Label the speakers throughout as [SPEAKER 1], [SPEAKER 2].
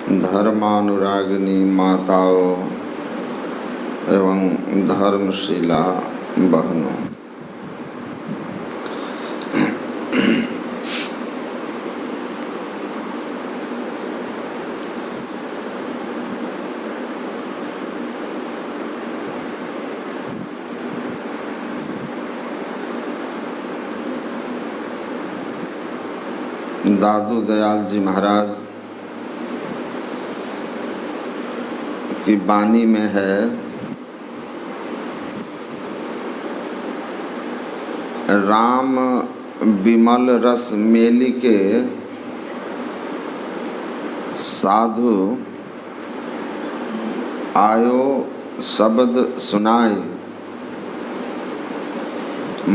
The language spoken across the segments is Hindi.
[SPEAKER 1] धर्मानुरागिनी माताओं एवं धर्मशिला बहनों, दादू दयाल जी महाराज की बानी में है, राम विमल रस मेली के साधु आयो शब्द सुनाई,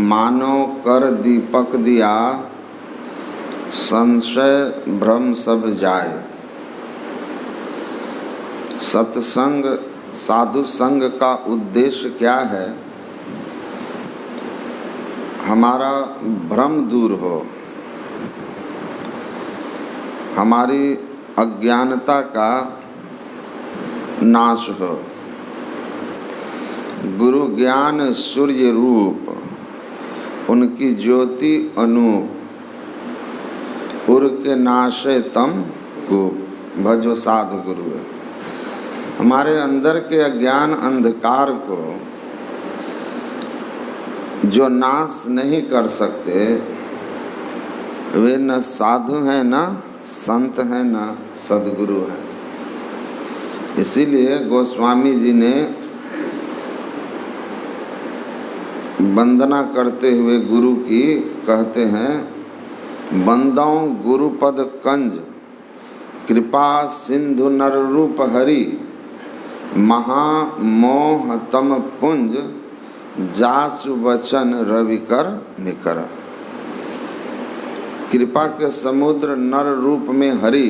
[SPEAKER 1] मानो कर दीपक दिया संशय भ्रम सब जाए। सत्संग साधु संग का उद्देश्य क्या है? हमारा भ्रम दूर हो, हमारी अज्ञानता का नाश हो। गुरु ज्ञान सूर्य रूप, उनकी ज्योति अनूप, उर के नाशे तम को भजो साधु गुरु। हमारे अंदर के अज्ञान अंधकार को जो नाश नहीं कर सकते, वे न साधु हैं, न संत हैं, न सद्गुरु हैं। इसीलिए गोस्वामी जी ने वंदना करते हुए गुरु की कहते हैं, बंदौ गुरुपद कंज, कृपा सिंधु नर रूप हरि, महामोह तम पुंज, जासु वचन रविकर निकर। कृपा के समुद्र नर रूप में हरि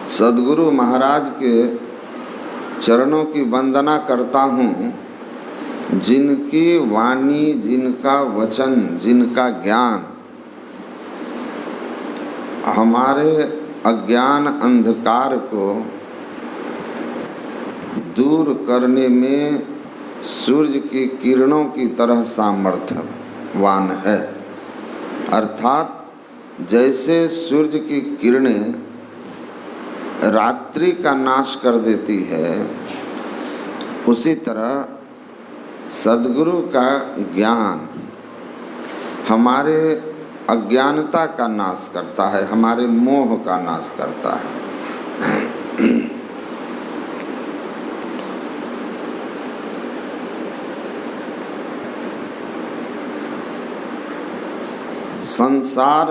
[SPEAKER 1] सद्गुरु महाराज के चरणों की वंदना करता हूँ, जिनकी वाणी, जिनका वचन, जिनका ज्ञान हमारे अज्ञान अंधकार को दूर करने में सूर्य की किरणों की तरह सामर्थ्यवान है। अर्थात जैसे सूर्य की किरणें रात्रि का नाश कर देती है, उसी तरह सद्गुरु का ज्ञान हमारे अज्ञानता का नाश करता है, हमारे मोह का नाश करता है। संसार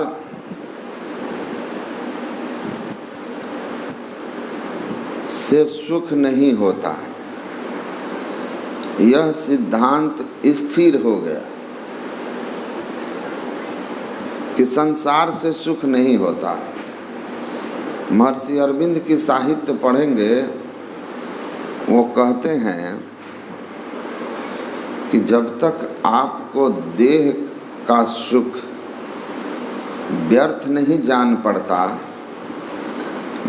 [SPEAKER 1] से सुख नहीं होता, यह सिद्धांत स्थिर हो गया कि संसार से सुख नहीं होता। महर्षि अरविंद की साहित्य पढ़ेंगे, वो कहते हैं कि जब तक आपको देह का सुख व्यर्थ नहीं जान पड़ता,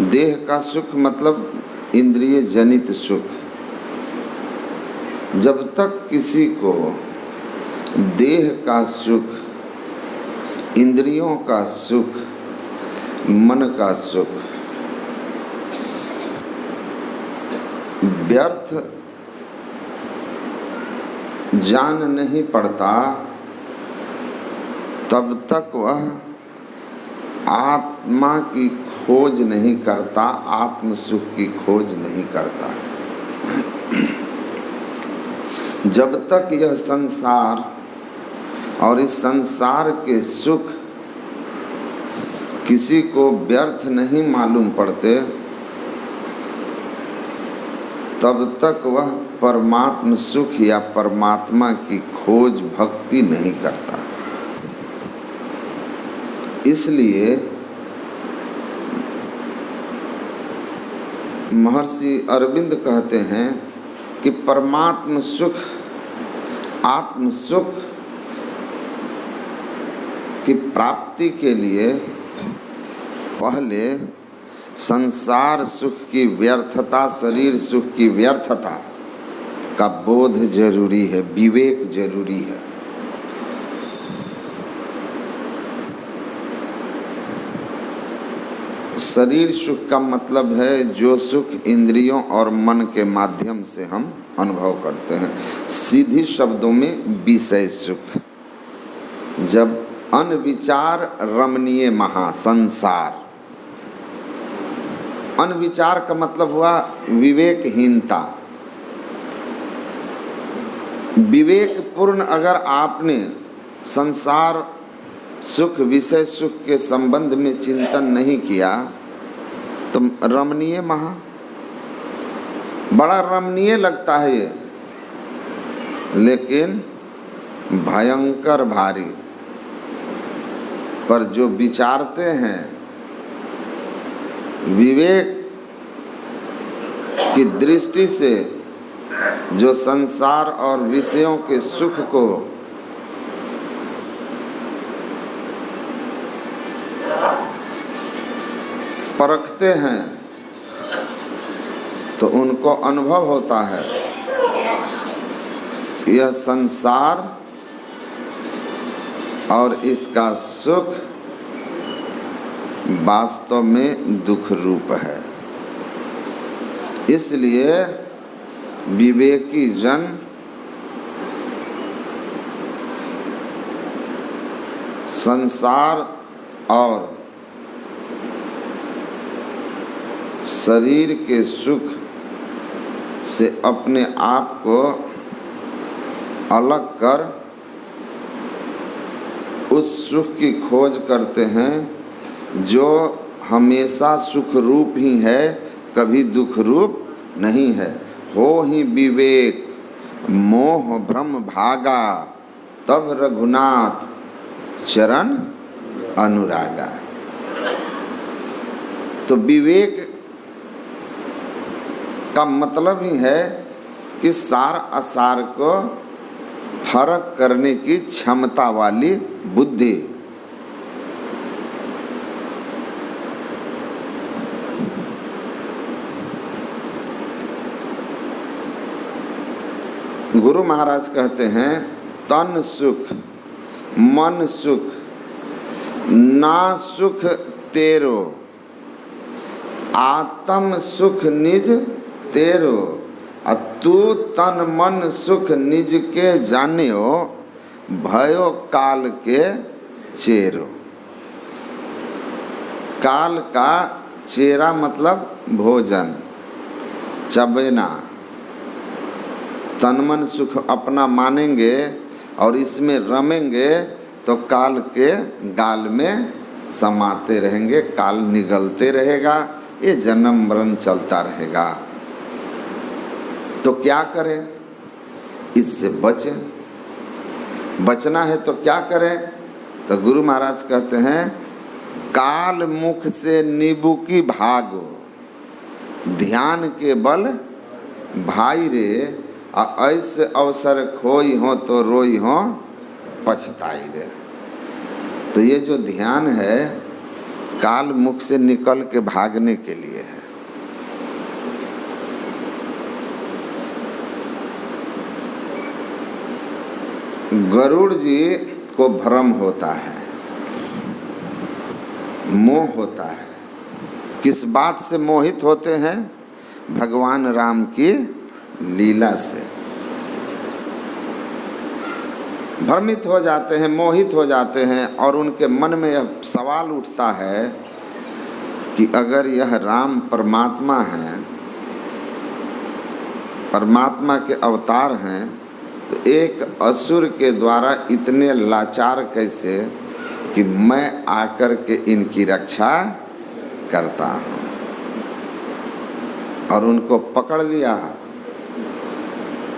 [SPEAKER 1] देह का सुख मतलब इंद्रिय जनित सुख, जब तक किसी को देह का सुख, इंद्रियों का सुख, मन का सुख व्यर्थ जान नहीं पड़ता, तब तक वह आत्मा की खोज नहीं करता, आत्म सुख की खोज नहीं करता। जब तक यह संसार और इस संसार के सुख किसी को व्यर्थ नहीं मालूम पड़ते, तब तक वह परमात्म सुख या परमात्मा की खोज भक्ति नहीं करता। इसलिए महर्षि अरविंद कहते हैं कि परमात्म सुख, आत्म सुख की प्राप्ति के लिए पहले संसार सुख की व्यर्थता, शरीर सुख की व्यर्थता का बोध जरूरी है, विवेक जरूरी है। शरीर सुख का मतलब है जो सुख इंद्रियों और मन के माध्यम से हम अनुभव करते हैं। सीधी शब्दों में विषय सुख। जब अनविचार रमणीय महासंसार, अनविचार का मतलब हुआ विवेकहीनता। विवेक पूर्ण अगर आपने संसार सुख, विषय सुख के संबंध में चिंतन नहीं किया तो रमणीय महा, बड़ा रमणीय लगता है ये, लेकिन भयंकर भारी। पर जो विचारते हैं, विवेक की दृष्टि से जो संसार और विषयों के सुख को परखते हैं तो उनको अनुभव होता है कि यह संसार और इसका सुख वास्तव में दुख रूप है। इसलिए विवेकी जन संसार और शरीर के सुख से अपने आप को अलग कर उस सुख की खोज करते हैं जो हमेशा सुख रूप ही है, कभी दुख रूप नहीं है। हो ही विवेक मोह भ्रम भागा, तब रघुनाथ चरण अनुरागा। तो विवेक का मतलब ही है कि सार असार को फर्क करने की क्षमता वाली बुद्धि। गुरु महाराज कहते हैं तन सुख मन सुख ना सुख तेरो, आत्म सुख निज तेरो, तू तन मन सुख निज के जानियो, भयो काल के चेरो। काल का चेरा मतलब भोजन, चबेना। तन मन सुख अपना मानेंगे और इसमें रमेंगे तो काल के गाल में समाते रहेंगे, काल निगलते रहेगा, ये जन्म मरण चलता रहेगा। तो क्या करें? इससे बचें। बचना है तो क्या करें? तो गुरु महाराज कहते हैं काल मुख से नींबू की भागो, ध्यान के बल भाई रे, ऐसे अवसर खोई हो तो रोई हो पछताई रे। तो ये जो ध्यान है काल मुख से निकल के भागने के लिए है। गरुड़ जी को भ्रम होता है, मोह होता है। किस बात से मोहित होते हैं? भगवान राम की लीला से भ्रमित हो जाते हैं, मोहित हो जाते हैं। और उनके मन में यह सवाल उठता है कि अगर यह राम परमात्मा हैं, परमात्मा के अवतार हैं, तो एक असुर के द्वारा इतने लाचार कैसे कि मैं आकर के इनकी रक्षा करता हूँ। और उनको पकड़ लिया,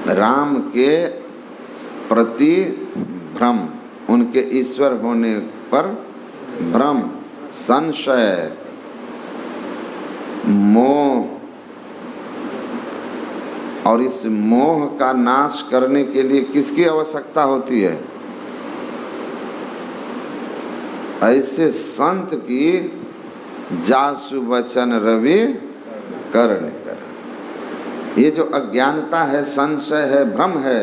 [SPEAKER 1] राम के प्रति भ्रम, उनके ईश्वर होने पर भ्रम, संशय, मोह। और इस मोह का नाश करने के लिए किसकी आवश्यकता होती है? ऐसे संत की जासु वचन रवि कर निकर। ये जो अज्ञानता है, संशय है, भ्रम है,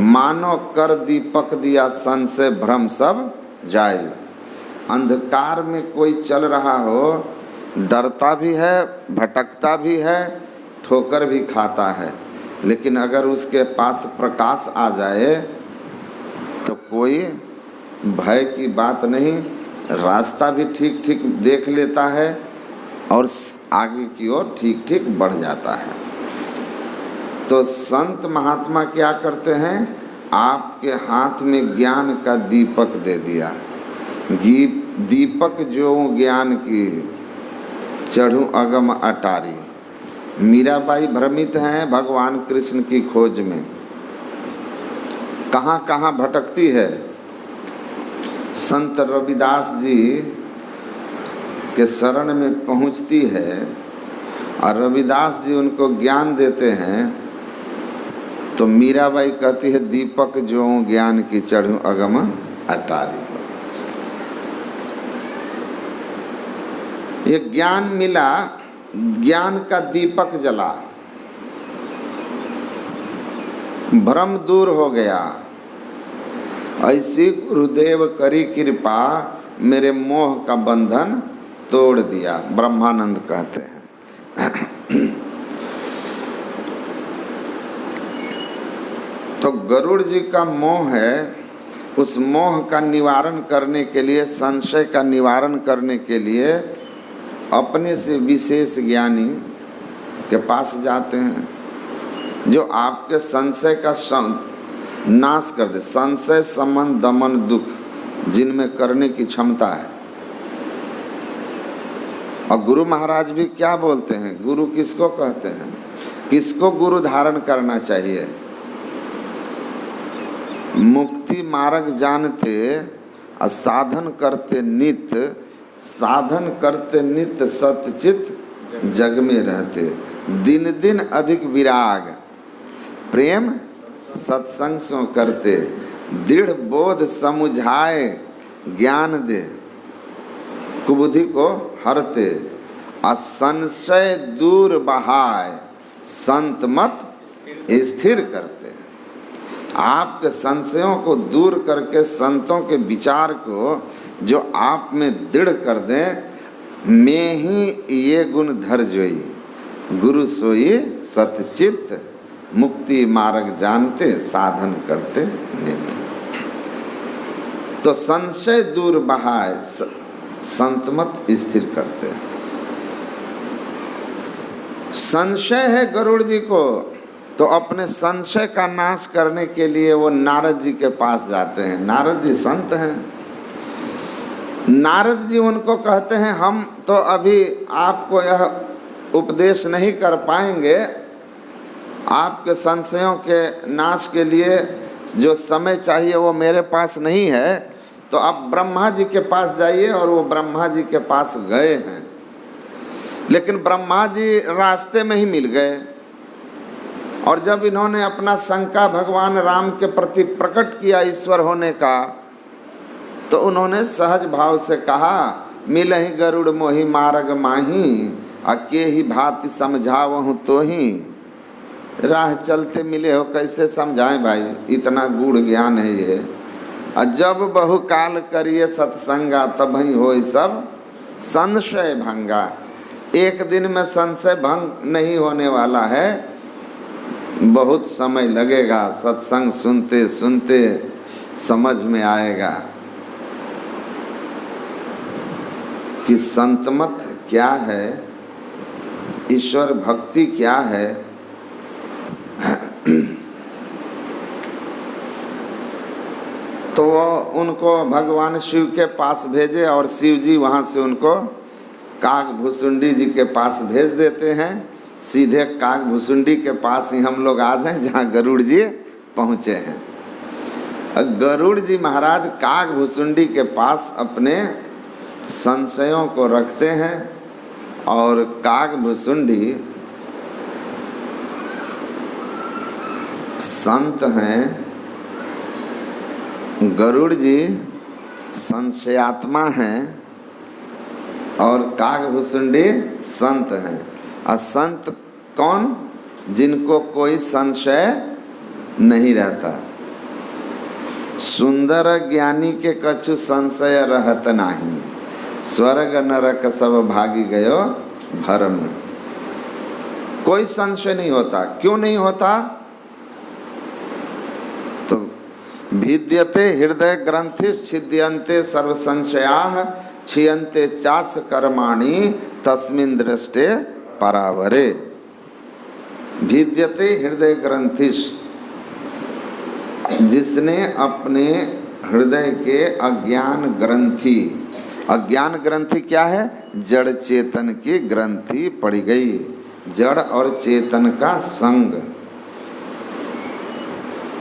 [SPEAKER 1] मानो कर दीपक दिया संशय भ्रम सब जाए। अंधकार में कोई चल रहा हो, डरता भी है, भटकता भी है, ठोकर भी खाता है, लेकिन अगर उसके पास प्रकाश आ जाए तो कोई भय की बात नहीं, रास्ता भी ठीक ठीक देख लेता है और आगे की ओर ठीक ठीक बढ़ जाता है। तो संत महात्मा क्या करते हैं, आपके हाथ में ज्ञान का दीपक दे दिया। दीपक जो ज्ञान की चढ़ूं अगम अटारी। मीराबाई भ्रमित हैं भगवान कृष्ण की खोज में, कहाँ कहाँ भटकती है। संत रविदास जी के शरण में पहुँचती है और रविदास जी उनको ज्ञान देते हैं, तो मीराबाई कहती है दीपक जो ज्ञान की चढ़ूं अगम अटारी। ये ज्ञान मिला, ज्ञान का दीपक जला, भ्रम दूर हो गया। ऐसी गुरुदेव करी कृपा, मेरे मोह का बंधन तोड़ दिया, ब्रह्मानंद कहते हैं। तो गरुड़ जी का मोह है, उस मोह का निवारण करने के लिए, संशय का निवारण करने के लिए अपने से विशेष ज्ञानी के पास जाते हैं, जो आपके संशय का नाश कर दे। संशय, समन, दमन, दुख जिनमें करने की क्षमता है। और गुरु महाराज भी क्या बोलते हैं, गुरु किसको कहते हैं, किसको गुरु धारण करना चाहिए। मुक्ति मार्ग जानते और साधन करते नित्य, साधन करते नित्य सतचित जग में रहते। दिन दिन अधिक विराग, प्रेम सत्संग सो करते। दृढ़ बोध समुझाए ज्ञान दे, कुबुद्धि को हरते। असंशय दूर बहाय, संत मत स्थिर करते। आपके संशयों को दूर करके संतों के विचार को जो आप में दृढ़ कर दें, मैं ही ये गुण धर जोई, गुरु सोई सतचित, मुक्ति मार्ग जानते, साधन करते नित्य। तो संशय दूर बहाय, संत मत स्थिर करते। संशय है गरुड़ जी को, तो अपने संशय का नाश करने के लिए वो नारद जी के पास जाते हैं। नारद जी संत हैं। नारद जी उनको कहते हैं हम तो अभी आपको यह उपदेश नहीं कर पाएंगे, आपके संशयों के नाश के लिए जो समय चाहिए वो मेरे पास नहीं है, तो आप ब्रह्मा जी के पास जाइए। और वो ब्रह्मा जी के पास गए हैं, लेकिन ब्रह्मा जी रास्ते में ही मिल गए। और जब इन्होंने अपना शंका भगवान राम के प्रति प्रकट किया ईश्वर होने का, तो उन्होंने सहज भाव से कहा, मिलहि गरुड़ मोहि मार्ग माही, अके ही भांति समझावहु तो ही। राह चलते मिले हो, कैसे समझाएं भाई, इतना गूढ़ ज्ञान है ये। और जब बहुकाल करिए सत्संगा, तब ही हो सब संशय भंगा। एक दिन में संशय भंग नहीं होने वाला है, बहुत समय लगेगा। सत्संग सुनते सुनते समझ में आएगा कि संतमत क्या है, ईश्वर भक्ति क्या है। तो वो उनको भगवान शिव के पास भेजे और शिव जी वहाँ से उनको काकभुसुंडी जी के पास भेज देते हैं। सीधे काकभुसुंडी के पास ही हम लोग आ जाएं जहाँ गरुड़ जी पहुँचे हैं। गरुड़ जी महाराज काकभुसुंडी के पास अपने संशयों को रखते हैं और काकभुसुंडी संत हैं, गरुड़ जी संशयात्मा हैं। और कागभूषुंडी संत हैं। और संत कौन? जिनको कोई संशय नहीं रहता। सुंदर ज्ञानी के कछु संशय रहत नाही, स्वर्ग नरक सब भागी गयो भरम। कोई संशय नहीं होता। क्यों नहीं होता? तो भिद्यते हृदय ग्रंथि छिद्यन्ते सर्व संशयाः क्षीयन्ते चास कर्माणि तस्मिन् दृष्टे परावरे। भिद्यते हृदय ग्रंथिश, जिसने अपने हृदय के अज्ञान ग्रंथि, अज्ञान ग्रंथि क्या है? जड़ चेतन की ग्रंथि पड़ गई, जड़ और चेतन का संग।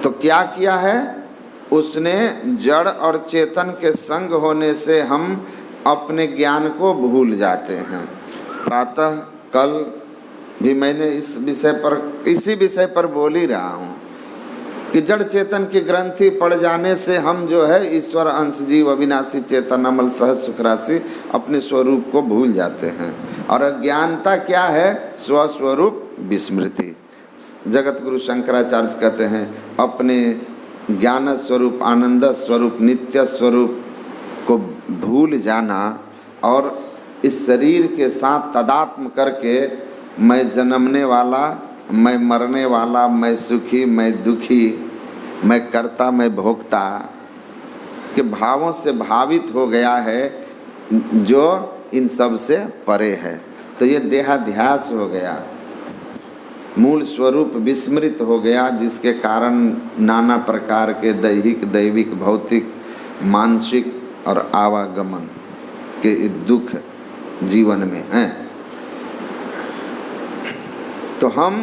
[SPEAKER 1] तो क्या किया है उसने? जड़ और चेतन के संग होने से हम अपने ज्ञान को भूल जाते हैं। प्रातः कल भी मैंने इसी विषय पर बोल ही रहा हूँ कि जड़ चेतन की ग्रंथि पड़ जाने से हम जो है ईश्वर अंश जीव अविनाशी चेतन अमल सहज सुख राशि अपने स्वरूप को भूल जाते हैं। और अज्ञानता क्या है? स्वस्वरूप विस्मृति। जगत गुरु शंकराचार्य कहते हैं अपने ज्ञान स्वरूप आनंद स्वरूप नित्य स्वरूप को भूल जाना और इस शरीर के साथ तादात्म्य करके मैं जन्मने वाला, मैं मरने वाला, मैं सुखी, मैं दुखी, मैं कर्ता, मैं भोक्ता के भावों से भावित हो गया है, जो इन सब से परे है। तो ये देहाध्यास हो गया, मूल स्वरूप विस्मृत हो गया, जिसके कारण नाना प्रकार के दैहिक दैविक भौतिक मानसिक और आवागमन के दुख जीवन में हैं। तो हम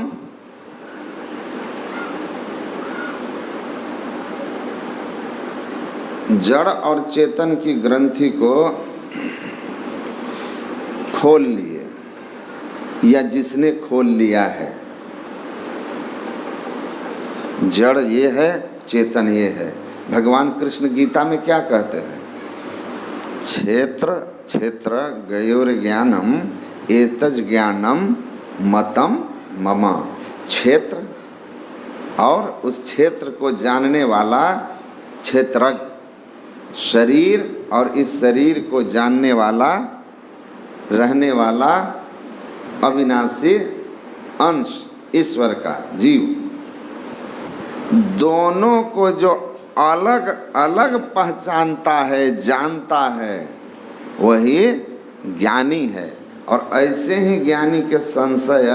[SPEAKER 1] जड़ और चेतन की ग्रंथि को खोल लिए, या जिसने खोल लिया है। जड़ ये है, चेतन ये है। भगवान कृष्ण गीता में क्या कहते हैं? क्षेत्र क्षेत्र गयोर ज्ञानम एतज ज्ञानम मतम मम। क्षेत्र और उस क्षेत्र को जानने वाला क्षेत्रज्ञ, शरीर और इस शरीर को जानने वाला रहने वाला अविनाशी अंश ईश्वर का जीव, दोनों को जो अलग अलग पहचानता है, जानता है, वही ज्ञानी है। और ऐसे ही ज्ञानी के संशय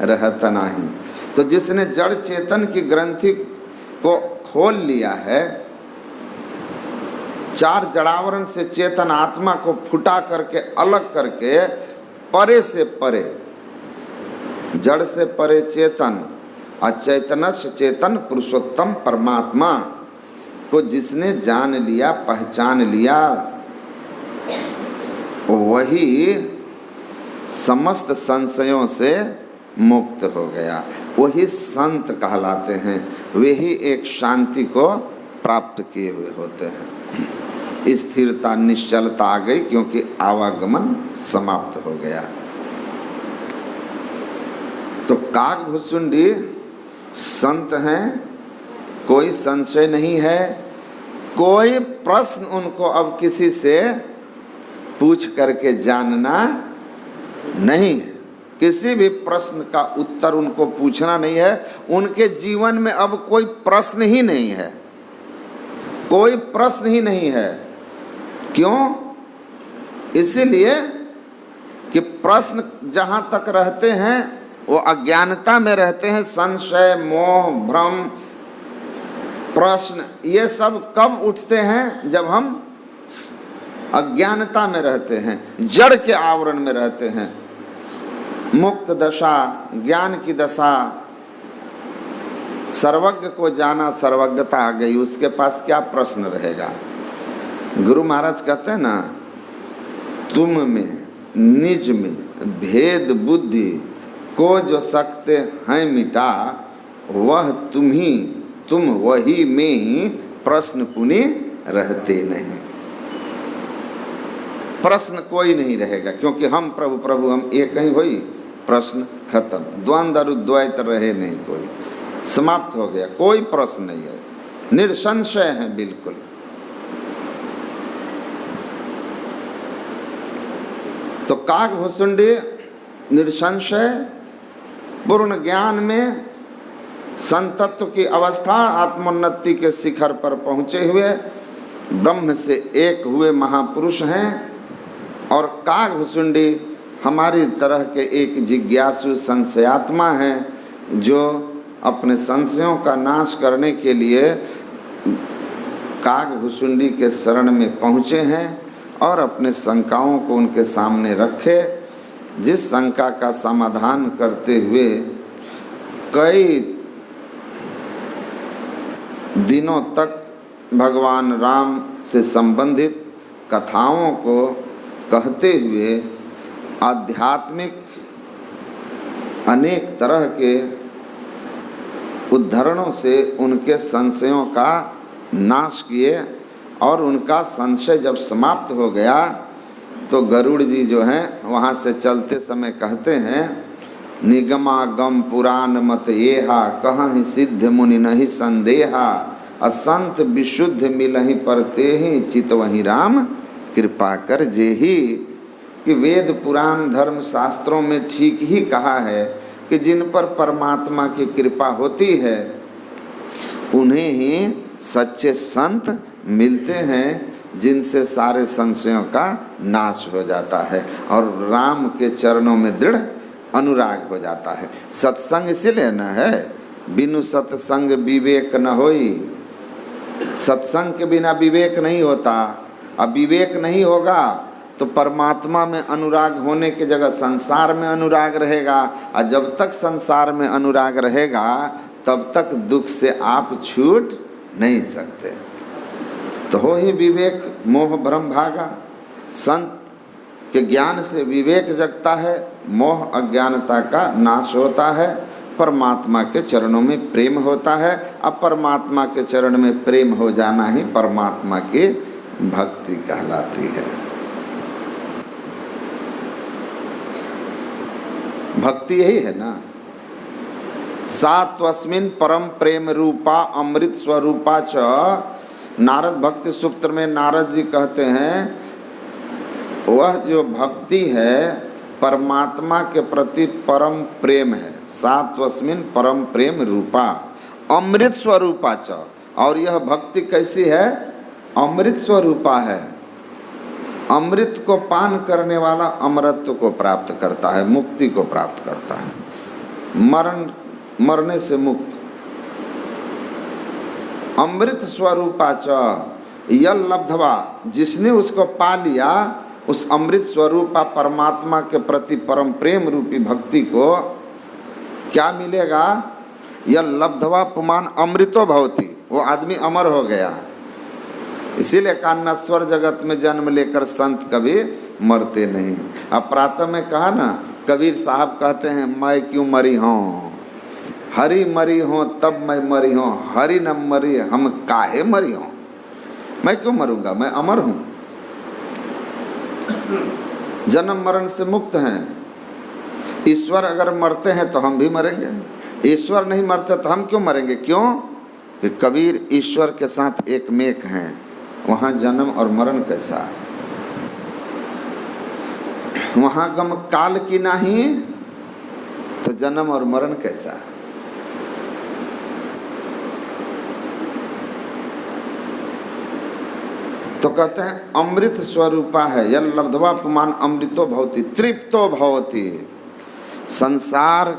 [SPEAKER 1] रहता नहीं। तो जिसने जड़ चेतन की ग्रंथि को खोल लिया है, चार जड़ावरण से चेतन आत्मा को फुटा करके अलग करके परे से परे, जड़ से परे चेतन, अचैतनस्य चेतन पुरुषोत्तम परमात्मा को जिसने जान लिया, पहचान लिया, वही समस्त संशयों से मुक्त हो गया। वही संत कहलाते हैं। वही एक शांति को प्राप्त किए हुए होते हैं। स्थिरता निश्चलता आ गई, क्योंकि आवागमन समाप्त हो गया। तो कागभूषुंडी संत हैं, कोई संशय नहीं है। कोई प्रश्न उनको अब किसी से पूछ करके जानना नहीं है। किसी भी प्रश्न का उत्तर उनको पूछना नहीं है। उनके जीवन में अब कोई प्रश्न ही नहीं है, कोई प्रश्न ही नहीं है। क्यों? इसीलिए कि प्रश्न जहाँ तक रहते हैं वो अज्ञानता में रहते हैं। संशय, मोह, भ्रम, प्रश्न, ये सब कब उठते हैं? जब हम अज्ञानता में रहते हैं, जड़ के आवरण में रहते हैं। मुक्त दशा, ज्ञान की दशा, सर्वज्ञ को जाना, सर्वज्ञता आ गई, उसके पास क्या प्रश्न रहेगा? गुरु महाराज कहते हैं ना, तुम में निज में भेद बुद्धि को जो सकते हैं मिटा, वह तुम वही में ही प्रश्न पुनि रहते नहीं। प्रश्न कोई नहीं रहेगा, क्योंकि हम प्रभु प्रभु हम एक ही होई, प्रश्न खत्म, द्वंद्व और द्वैत रहे नहीं, कोई समाप्त हो गया, कोई प्रश्न नहीं है, निसंशय है बिल्कुल। तो काकभुसुंडी निसंशय पूर्ण ज्ञान में संतत्व की अवस्था, आत्मोन्नति के शिखर पर पहुँचे हुए ब्रह्म से एक हुए महापुरुष हैं। और काकभुसुंडी हमारी तरह के एक जिज्ञासु संशयात्मा हैं, जो अपने संशयों का नाश करने के लिए काकभुसुंडी के शरण में पहुँचे हैं और अपने शंकाओं को उनके सामने रखे, जिस शंका का समाधान करते हुए कई दिनों तक भगवान राम से संबंधित कथाओं को कहते हुए आध्यात्मिक अनेक तरह के उद्धरणों से उनके संशयों का नाश किए। और उनका संशय जब समाप्त हो गया तो गरुड़ जी जो हैं वहाँ से चलते समय कहते हैं, निगमागम पुराण मत येहा, कहीं सिद्ध मुनि नहीं संदेहा, असंत विशुद्ध मिलहि परते ही चितवहि राम कृपा कर जेही। कि वेद पुराण धर्म शास्त्रों में ठीक ही कहा है कि जिन पर परमात्मा की कृपा होती है उन्हें ही सच्चे संत मिलते हैं, जिनसे सारे संशयों का नाश हो जाता है और राम के चरणों में दृढ़ अनुराग हो जाता है। सत्संग इसीलिए न है, बिनु सत्संग विवेक न होई। सत्संग के बिना विवेक नहीं होता। अब विवेक नहीं होगा तो परमात्मा में अनुराग होने की जगह संसार में अनुराग रहेगा, और जब तक संसार में अनुराग रहेगा तब तक दुख से आप छूट नहीं सकते। तो हो ही विवेक, मोह भ्रम भागा। संत के ज्ञान से विवेक जगता है, मोह अज्ञानता का नाश होता है, परमात्मा के चरणों में प्रेम होता है। अब परमात्मा के चरण में प्रेम हो जाना ही परमात्मा की भक्ति कहलाती है। भक्ति यही है ना। सात्वस्मिन् परम प्रेम रूपा अमृत स्वरूपा च। नारद भक्ति सूत्र में नारद जी कहते हैं, वह जो भक्ति है परमात्मा के प्रति परम प्रेम है। सात्वस्मिन् परम प्रेम रूपा अमृत स्वरूपा च। और यह भक्ति कैसी है? अमृत स्वरूपा है। अमृत को पान करने वाला अमरत्व को प्राप्त करता है, मुक्ति को प्राप्त करता है, मरने से मुक्त। अमृत स्वरूपा च यल लब्धवा, जिसने उसको पा लिया, उस अमृत स्वरूपा परमात्मा के प्रति परम प्रेम रूपी भक्ति को क्या मिलेगा? यल लब्धवा पुमान अमृतो भवति, वो आदमी अमर हो गया। इसीलिए कान्ना स्वर जगत में जन्म लेकर संत कभी मरते नहीं। अब प्रातः में कहा ना, कबीर साहब कहते हैं, मैं क्यों मरी हूँ, हरि मरी हो तब मैं मरी हूँ, हरि न मरी हम काहे मरी हूँ। मैं क्यों मरूंगा, मैं अमर हूँ। जन्म मरण से मुक्त हैं। ईश्वर अगर मरते हैं तो हम भी मरेंगे, ईश्वर नहीं मरते तो हम क्यों मरेंगे? क्यों कि कबीर ईश्वर के साथ एक मेक हैं। वहाँ जन्म और मरण कैसा है? वहाँ गम काल की नहीं तो जन्म और मरण कैसा है? तो कहते हैं अमृत स्वरूपा है। यल लब्धवा पुमान अमृतो भवति तृप्तो भवति। संसार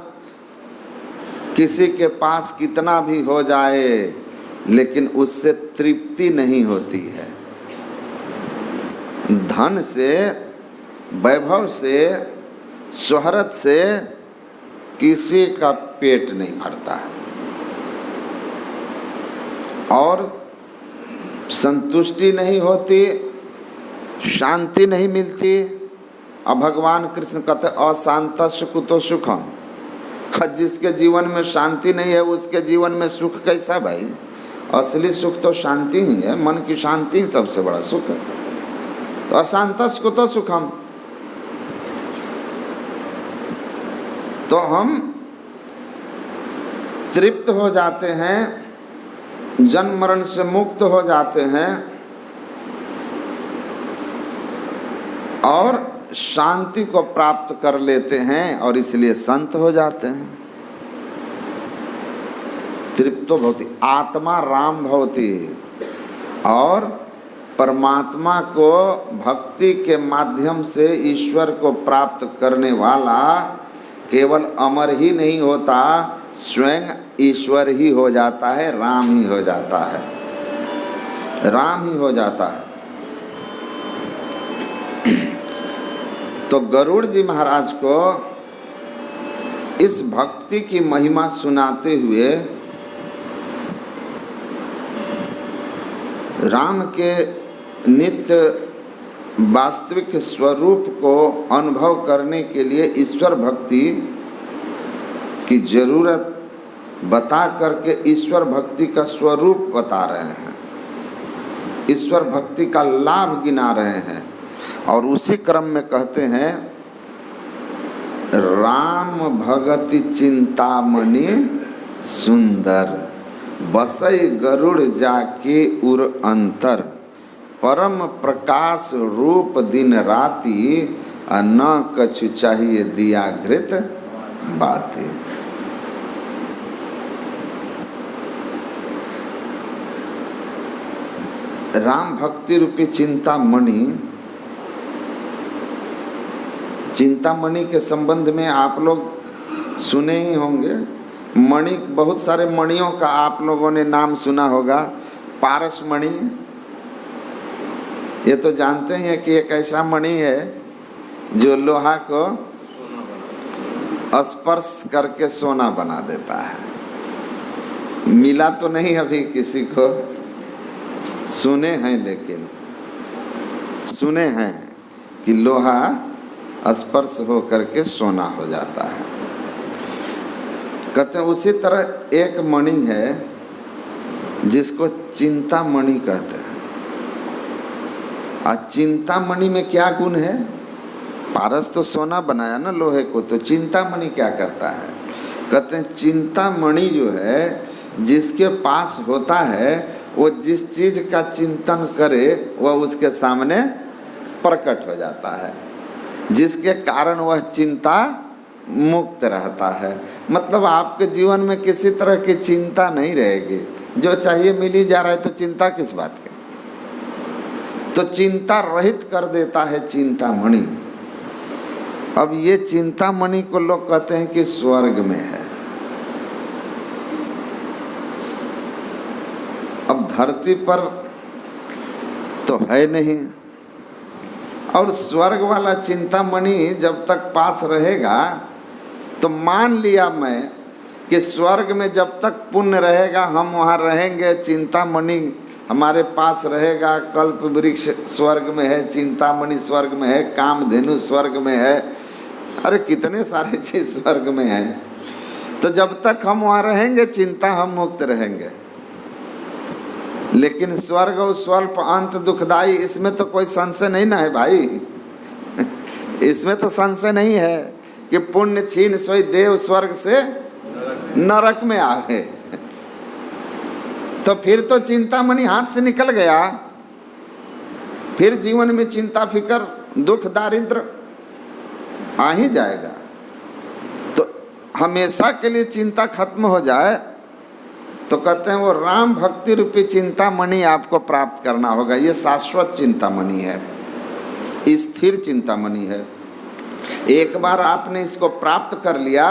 [SPEAKER 1] किसी के पास कितना भी हो जाए लेकिन उससे तृप्ति नहीं होती है। धन से, वैभव से, शोहरत से किसी का पेट नहीं भरता है और संतुष्टि नहीं होती, शांति नहीं मिलती। अब भगवान कृष्ण कहते अशांतस्य कुतो सुखम। जिसके जीवन में शांति नहीं है उसके जीवन में सुख कैसा भाई? असली सुख तो शांति ही है, मन की शांति ही सबसे बड़ा सुख है। तो अशांतस कुतो सुखम। तो हम तृप्त हो जाते हैं, जन्म मरण से मुक्त हो जाते हैं और शांति को प्राप्त कर लेते हैं और इसलिए संत हो जाते हैं। तृप्तो भवति, आत्मा राम भवति। और परमात्मा को भक्ति के माध्यम से ईश्वर को प्राप्त करने वाला केवल अमर ही नहीं होता, स्वयं ईश्वर ही हो जाता है, राम ही हो जाता है, राम ही हो जाता है। तो गरुड़ जी महाराज को इस भक्ति की महिमा सुनाते हुए राम के नित्य वास्तविक स्वरूप को अनुभव करने के लिए ईश्वर भक्ति की जरूरत बता करके ईश्वर भक्ति का स्वरूप बता रहे हैं, ईश्वर भक्ति का लाभ गिना रहे हैं। और उसी क्रम में कहते हैं राम भगति चिंतामणि सुंदर, बसई गरुड़ जाके उर अंतर, परम प्रकाश रूप दिन राति, न कछु चाहिए दिया घृत बातें। राम भक्ति रूपी चिंतामणि, चिंतामणि के संबंध में आप लोग सुने ही होंगे। मणि, बहुत सारे मणियों का आप लोगों ने नाम सुना होगा। पारस मणि, ये तो जानते हैं कि एक ऐसा मणि है जो लोहा को स्पर्श करके सोना बना देता है। मिला तो नहीं अभी किसी को, सुने हैं, लेकिन सुने हैं कि लोहा स्पर्श हो करके सोना हो जाता है। कहते हैं उसी तरह एक मणि है जिसको चिंतामणि कहते हैं। और चिंतामणि में क्या गुण है? पारस तो सोना बनाया ना लोहे को, तो चिंतामणि क्या करता है? कहते हैं चिंतामणि जो है जिसके पास होता है वो जिस चीज का चिंतन करे वह उसके सामने प्रकट हो जाता है, जिसके कारण वह चिंता मुक्त रहता है। मतलब आपके जीवन में किसी तरह की चिंता नहीं रहेगी, जो चाहिए मिल ही जा रहा है, तो चिंता किस बात की? तो चिंता रहित कर देता है चिंतामणि। अब ये चिंतामणि को लोग कहते हैं कि स्वर्ग में है। अब धरती पर तो है नहीं, और स्वर्ग वाला चिंतामणि जब तक पास रहेगा तो मान लिया मैं कि स्वर्ग में जब तक पुण्य रहेगा हम वहाँ रहेंगे, चिंतामणि हमारे पास रहेगा। कल्प वृक्ष स्वर्ग में है, चिंतामणि स्वर्ग में है, कामधेनु स्वर्ग में है, अरे कितने सारे चीज स्वर्ग में है। तो जब तक हम वहाँ रहेंगे चिंता हम मुक्त रहेंगे। लेकिन स्वर्ग और स्वल्प अंत दुखदाई, इसमें तो कोई संशय नहीं ना है भाई। इसमें तो संशय नहीं है कि पुण्य छीन सोई देव स्वर्ग से नरक में आवे। तो फिर तो चिंतामणि हाथ से निकल गया, फिर जीवन में चिंता फिकर दुख दारिद्र आ ही जाएगा। तो हमेशा के लिए चिंता खत्म हो जाए तो कहते हैं वो राम भक्ति रूपी चिंतामणि आपको प्राप्त करना होगा। ये शाश्वत चिंतामणि है, स्थिर चिंतामणि है। एक बार आपने इसको प्राप्त कर लिया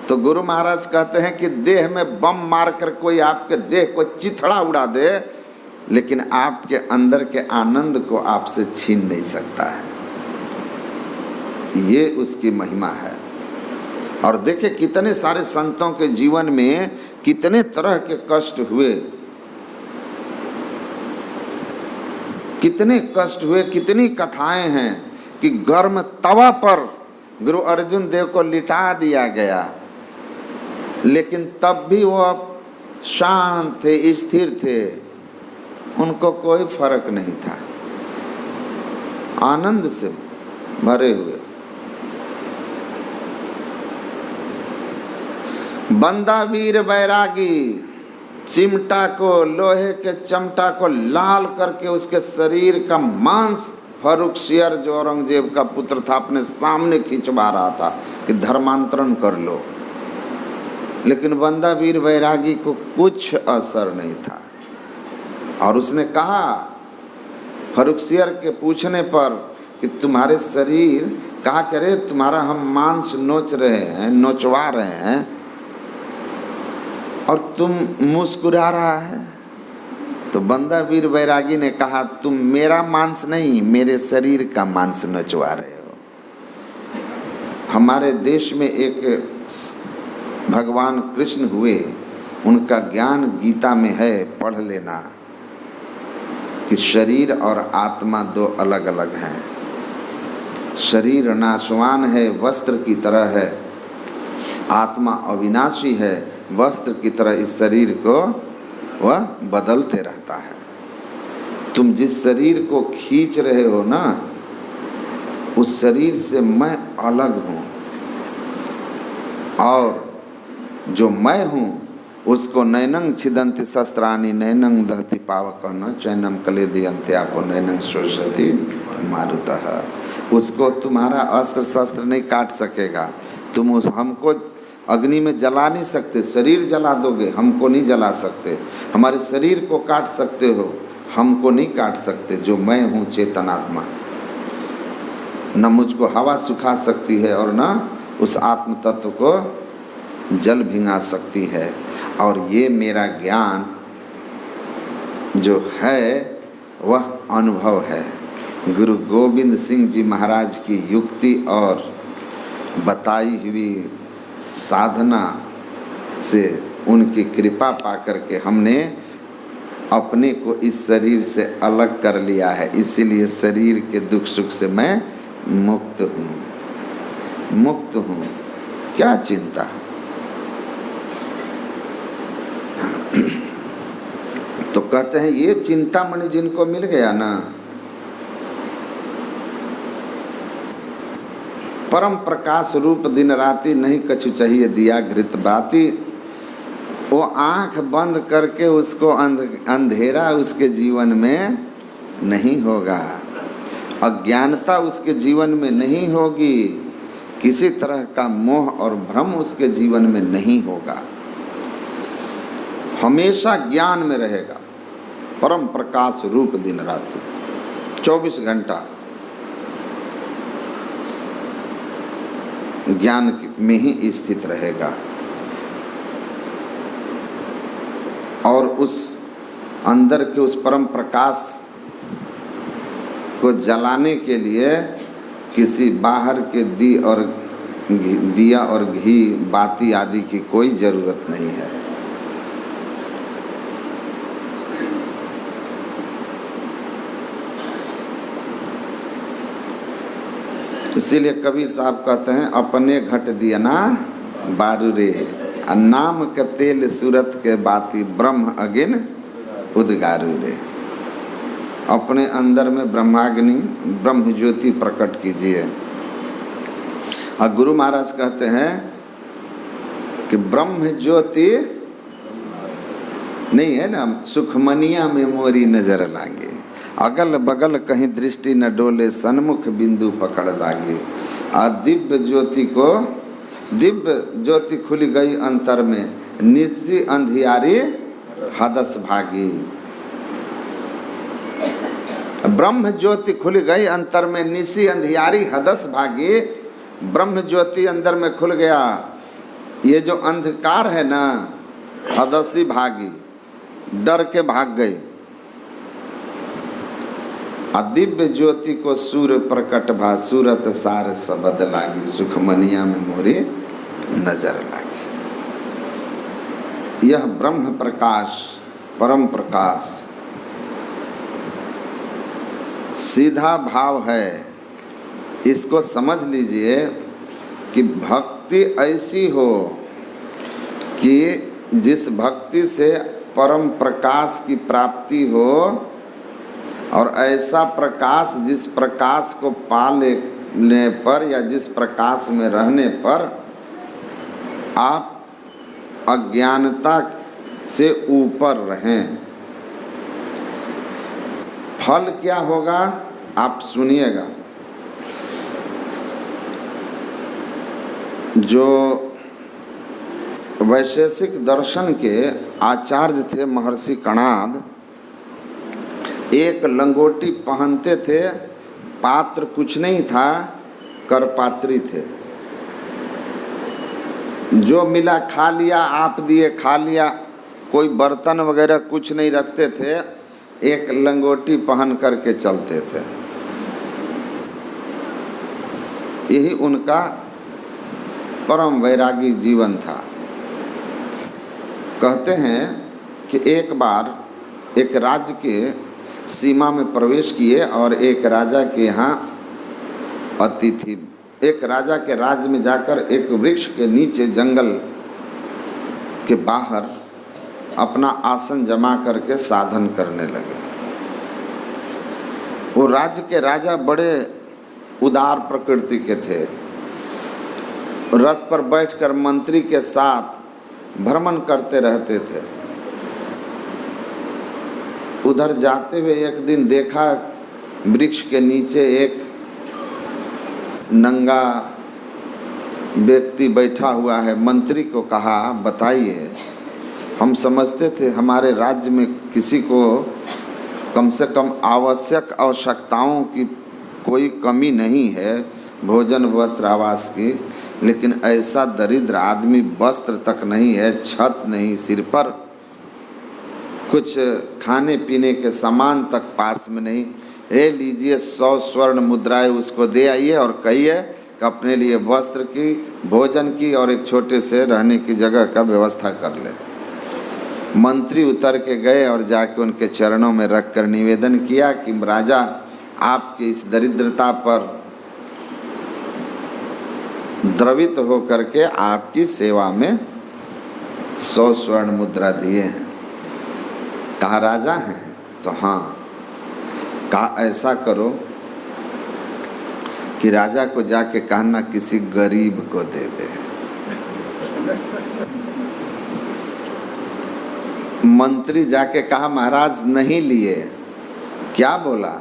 [SPEAKER 1] तो गुरु महाराज कहते हैं कि देह में बम मारकर कोई आपके देह को चिथड़ा उड़ा दे, लेकिन आपके अंदर के आनंद को आपसे छीन नहीं सकता है। ये उसकी महिमा है। और देखिए कितने सारे संतों के जीवन में कितने तरह के कष्ट हुए, कितने कष्ट हुए, कितनी कथाएं हैं कि गर्म तवा पर गुरु अर्जुन देव को लिटा दिया गया, लेकिन तब भी वो शांत थे, स्थिर थे, उनको कोई फर्क नहीं था। आनंद से भरे हुए। बंदा वीर बैरागी चिमटा को, लोहे के चमटा को लाल करके उसके शरीर का मांस फर्रुखसियर जो औरंगजेब का पुत्र था अपने सामने खिंचवा रहा था कि धर्मांतरण कर लो, लेकिन बंदा वीर बैरागी को कुछ असर नहीं था। और उसने कहा फर्रुखसियर के पूछने पर कि तुम्हारे शरीर कहा करे, तुम्हारा हम मांस नोच रहे हैं, नोचवा रहे हैं और तुम मुस्कुरा रहा है। तो बंदा वीर बैरागी ने कहा तुम मेरा मांस नहीं मेरे शरीर का मांस नोचवा रहे हो। हमारे देश में एक भगवान कृष्ण हुए, उनका ज्ञान गीता में है, पढ़ लेना कि शरीर और आत्मा दो अलग अलग हैं। शरीर नाशवान है, वस्त्र की तरह है, आत्मा अविनाशी है, वस्त्र की तरह इस शरीर को वह बदलते रहता है। तुम जिस शरीर को खींच रहे हो ना, उस शरीर से मैं अलग हूँ, और जो मैं हूँ उसको नैनंग छिदंति शस्त्राणि नैनंग दहति पावकः चैनम कलेदयन्ति आपो नैनंग शोषयति मारुतः। उसको तुम्हारा अस्त्र शस्त्र नहीं काट सकेगा। तुम उस हमको अग्नि में जला नहीं सकते, शरीर जला दोगे, हमको नहीं जला सकते। हमारे शरीर को काट सकते हो, हमको नहीं काट सकते। जो मैं हूँ चेतनात्मा, न मुझको हवा सुखा सकती है और न उस आत्म तत्व को जल भिंगा सकती है। और ये मेरा ज्ञान जो है वह अनुभव है। गुरु गोविंद सिंह जी महाराज की युक्ति और बताई हुई साधना से, उनकी कृपा पाकर के हमने अपने को इस शरीर से अलग कर लिया है। इसीलिए शरीर के दुख सुख से मैं मुक्त हूँ, मुक्त हूँ। क्या चिंता। तो कहते हैं ये चिंतामणि जिनको मिल गया ना, परम प्रकाश रूप दिन राति नहीं कछु चाहिए दिया घृत बाती, वो आँख बंद करके उसको अंधेरा उसके जीवन में नहीं होगा, अज्ञानता उसके जीवन में नहीं होगी, किसी तरह का मोह और भ्रम उसके जीवन में नहीं होगा, हमेशा ज्ञान में रहेगा। परम प्रकाश रूप दिन राति 24 घंटा ज्ञान में ही स्थित रहेगा। और उस अंदर के उस परम प्रकाश को जलाने के लिए किसी बाहर के दिया और घी बाती आदि की कोई ज़रूरत नहीं है। इसीलिए कबीर साहब कहते हैं अपने घट दिया ना बारू रे, नाम के तेल सूरत के बाती ब्रह्म अगिन उद्गारू रे। अपने अंदर में ब्रह्माग्नि ब्रह्म ज्योति प्रकट कीजिए। और गुरु महाराज कहते हैं कि ब्रह्म ज्योति नहीं है ना, सुखमनिया में मोरी नजर लागे, अगल बगल कहीं दृष्टि न डोले, सन्मुख बिंदु पकड़ लागे। और दिव्य ज्योति खुल गई अंतर में, नित्य अंधियारी हदस भागी। ब्रह्म ज्योति खुल गई अंतर में, निसी अंधियारी हदस भागी। ब्रह्म ज्योति अंदर में खुल गया, ये जो अंधकार है ना हदसी भागी, डर के भाग गई। दिव्य ज्योति को सूर्य प्रकट भा, सूरत सार सबद लागी, सुखमनिया में मोरी नजर लागी। यह ब्रह्म प्रकाश परम प्रकाश सीधा भाव है। इसको समझ लीजिए कि भक्ति ऐसी हो कि जिस भक्ति से परम प्रकाश की प्राप्ति हो, और ऐसा प्रकाश जिस प्रकाश को पा लेने पर या जिस प्रकाश में रहने पर आप अज्ञानता से ऊपर रहें, फल क्या होगा आप सुनिएगा। जो वैशेषिक दर्शन के आचार्य थे महर्षि कणाद, एक लंगोटी पहनते थे, पात्र कुछ नहीं था, करपात्री थे। जो मिला खा लिया, आप दिए खा लिया, कोई बर्तन वगैरह कुछ नहीं रखते थे, एक लंगोटी पहन करके चलते थे। यही उनका परम वैरागी जीवन था। कहते हैं कि एक बार एक राज्य के सीमा में प्रवेश किए और एक राजा के यहाँ अतिथि, एक राजा के राज्य में जाकर एक वृक्ष के नीचे जंगल के बाहर अपना आसन जमा करके साधन करने लगे। वो राज्य के राजा बड़े उदार प्रकृति के थे। रथ पर बैठकर मंत्री के साथ भ्रमण करते रहते थे। उधर जाते हुए एक दिन देखा वृक्ष के नीचे एक नंगा व्यक्ति बैठा हुआ है। मंत्री को कहा, बताइए, हम समझते थे हमारे राज्य में किसी को कम से कम आवश्यक आवश्यकताओं की कोई कमी नहीं है, भोजन वस्त्र आवास की, लेकिन ऐसा दरिद्र आदमी, वस्त्र तक नहीं है, छत नहीं, सिर पर कुछ खाने पीने के सामान तक पास में नहीं। ए लीजिए 100 स्वर्ण मुद्राएं उसको दे आइए और कहिए कि अपने लिए वस्त्र की, भोजन की और एक छोटे से रहने की जगह का व्यवस्था कर ले। मंत्री उतर के गए और जाके उनके चरणों में रख कर निवेदन किया कि राजा, आपकी इस दरिद्रता पर द्रवित हो करके आपकी सेवा में 100 स्वर्ण मुद्रा दिए हैं। कहा राजा हैं? तो हाँ। कहा ऐसा करो कि राजा को जाके कहना किसी गरीब को दे दे। मंत्री जाके कहा महाराज नहीं लिए। क्या बोला?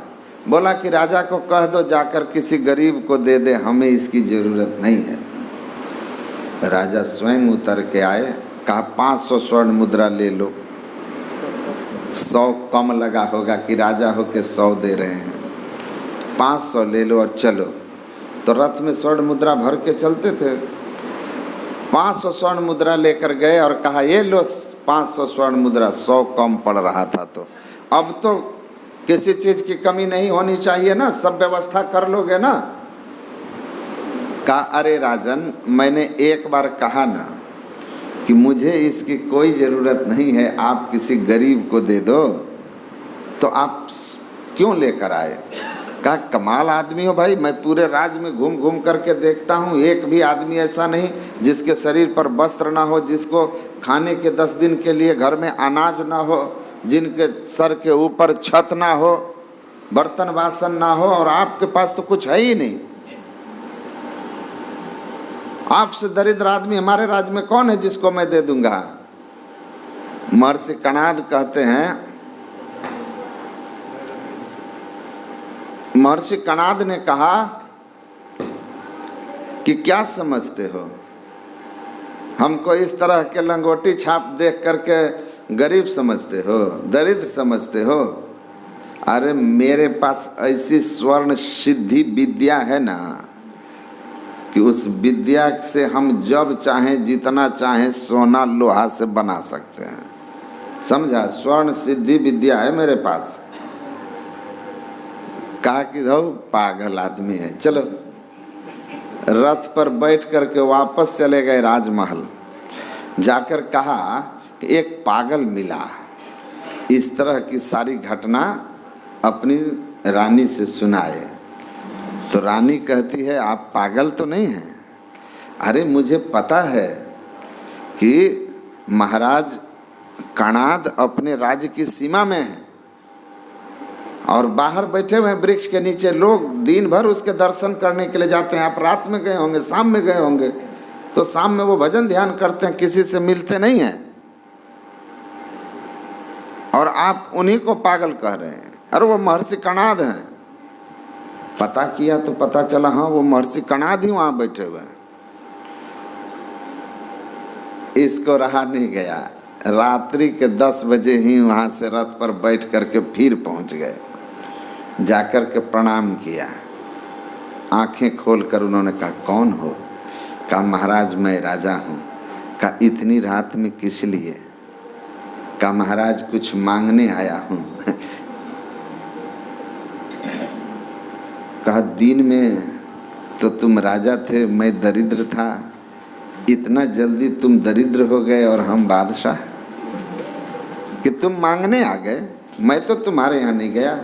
[SPEAKER 1] बोला कि राजा को कह दो जाकर किसी गरीब को दे दे, हमें इसकी जरूरत नहीं है। राजा स्वयं उतर के आए, कहा 500 स्वर्ण मुद्रा ले लो। 100 कम लगा होगा कि राजा हो के 100 दे रहे हैं, 500 ले लो और चलो। तो रथ में स्वर्ण मुद्रा भर के चलते थे। 500 स्वर्ण मुद्रा लेकर गए और कहा ये लो 500 स्वर्ण मुद्रा। 100 कम पड़ रहा था, तो अब तो किसी चीज की कमी नहीं होनी चाहिए ना, सब व्यवस्था कर लोगे ना। कहा अरे राजन, मैंने एक बार कहा ना कि मुझे इसकी कोई ज़रूरत नहीं है, आप किसी गरीब को दे दो, तो आप क्यों लेकर आए? कहा कमाल आदमी हो भाई, मैं पूरे राज्य में घूम घूम करके देखता हूँ, एक भी आदमी ऐसा नहीं जिसके शरीर पर वस्त्र ना हो, जिसको खाने के 10 दिन के लिए घर में अनाज ना हो, जिनके सर के ऊपर छत ना हो, बर्तन बासन ना हो, और आपके पास तो कुछ है ही नहीं। आपसे दरिद्र आदमी हमारे राज्य में कौन है जिसको मैं दे दूंगा? महर्षि कणाद कहते हैं, महर्षि कणाद ने कहा कि क्या समझते हो, हमको इस तरह के लंगोटी छाप देख करके गरीब समझते हो, दरिद्र समझते हो? अरे मेरे पास ऐसी स्वर्ण सिद्धि विद्या है ना कि उस विद्या से हम जब चाहें जितना चाहें सोना लोहा से बना सकते हैं। समझा? स्वर्ण सिद्धि विद्या है मेरे पास। कहा कि धो पागल आदमी है, चलो। रथ पर बैठ करके वापस चले गए राजमहल। जाकर कहा कि एक पागल मिला, इस तरह की सारी घटना अपनी रानी से सुनाए। तो रानी कहती है आप पागल तो नहीं हैं? अरे मुझे पता है कि महाराज कणाद अपने राज्य की सीमा में है और बाहर बैठे हुए हैं वृक्ष के नीचे लोग, दिन भर उसके दर्शन करने के लिए जाते हैं। आप रात में गए होंगे, शाम में गए होंगे, तो शाम में वो भजन ध्यान करते हैं, किसी से मिलते नहीं हैं, और आप उन्हीं को पागल कह रहे हैं। अरे वो महर्षि कणाद हैं। पता किया तो पता चला हाँ वो महर्षि कणाद ही वहां बैठे हुए हैं। इसको रहा नहीं गया, रात्रि के 10 बजे ही वहां से रथ पर बैठ करके फिर पहुंच गए। जाकर के प्रणाम किया, आंखें खोलकर उन्होंने कहा कौन हो? कहा महाराज मैं राजा हूँ। कहा इतनी रात में किस लिए? कहा महाराज कुछ मांगने आया हूँ। कहा दिन में तो तुम राजा थे, मैं दरिद्र था, इतना जल्दी तुम दरिद्र हो गए और हम बादशाह, कि तुम मांगने आ गए? मैं तो तुम्हारे यहाँ नहीं गया।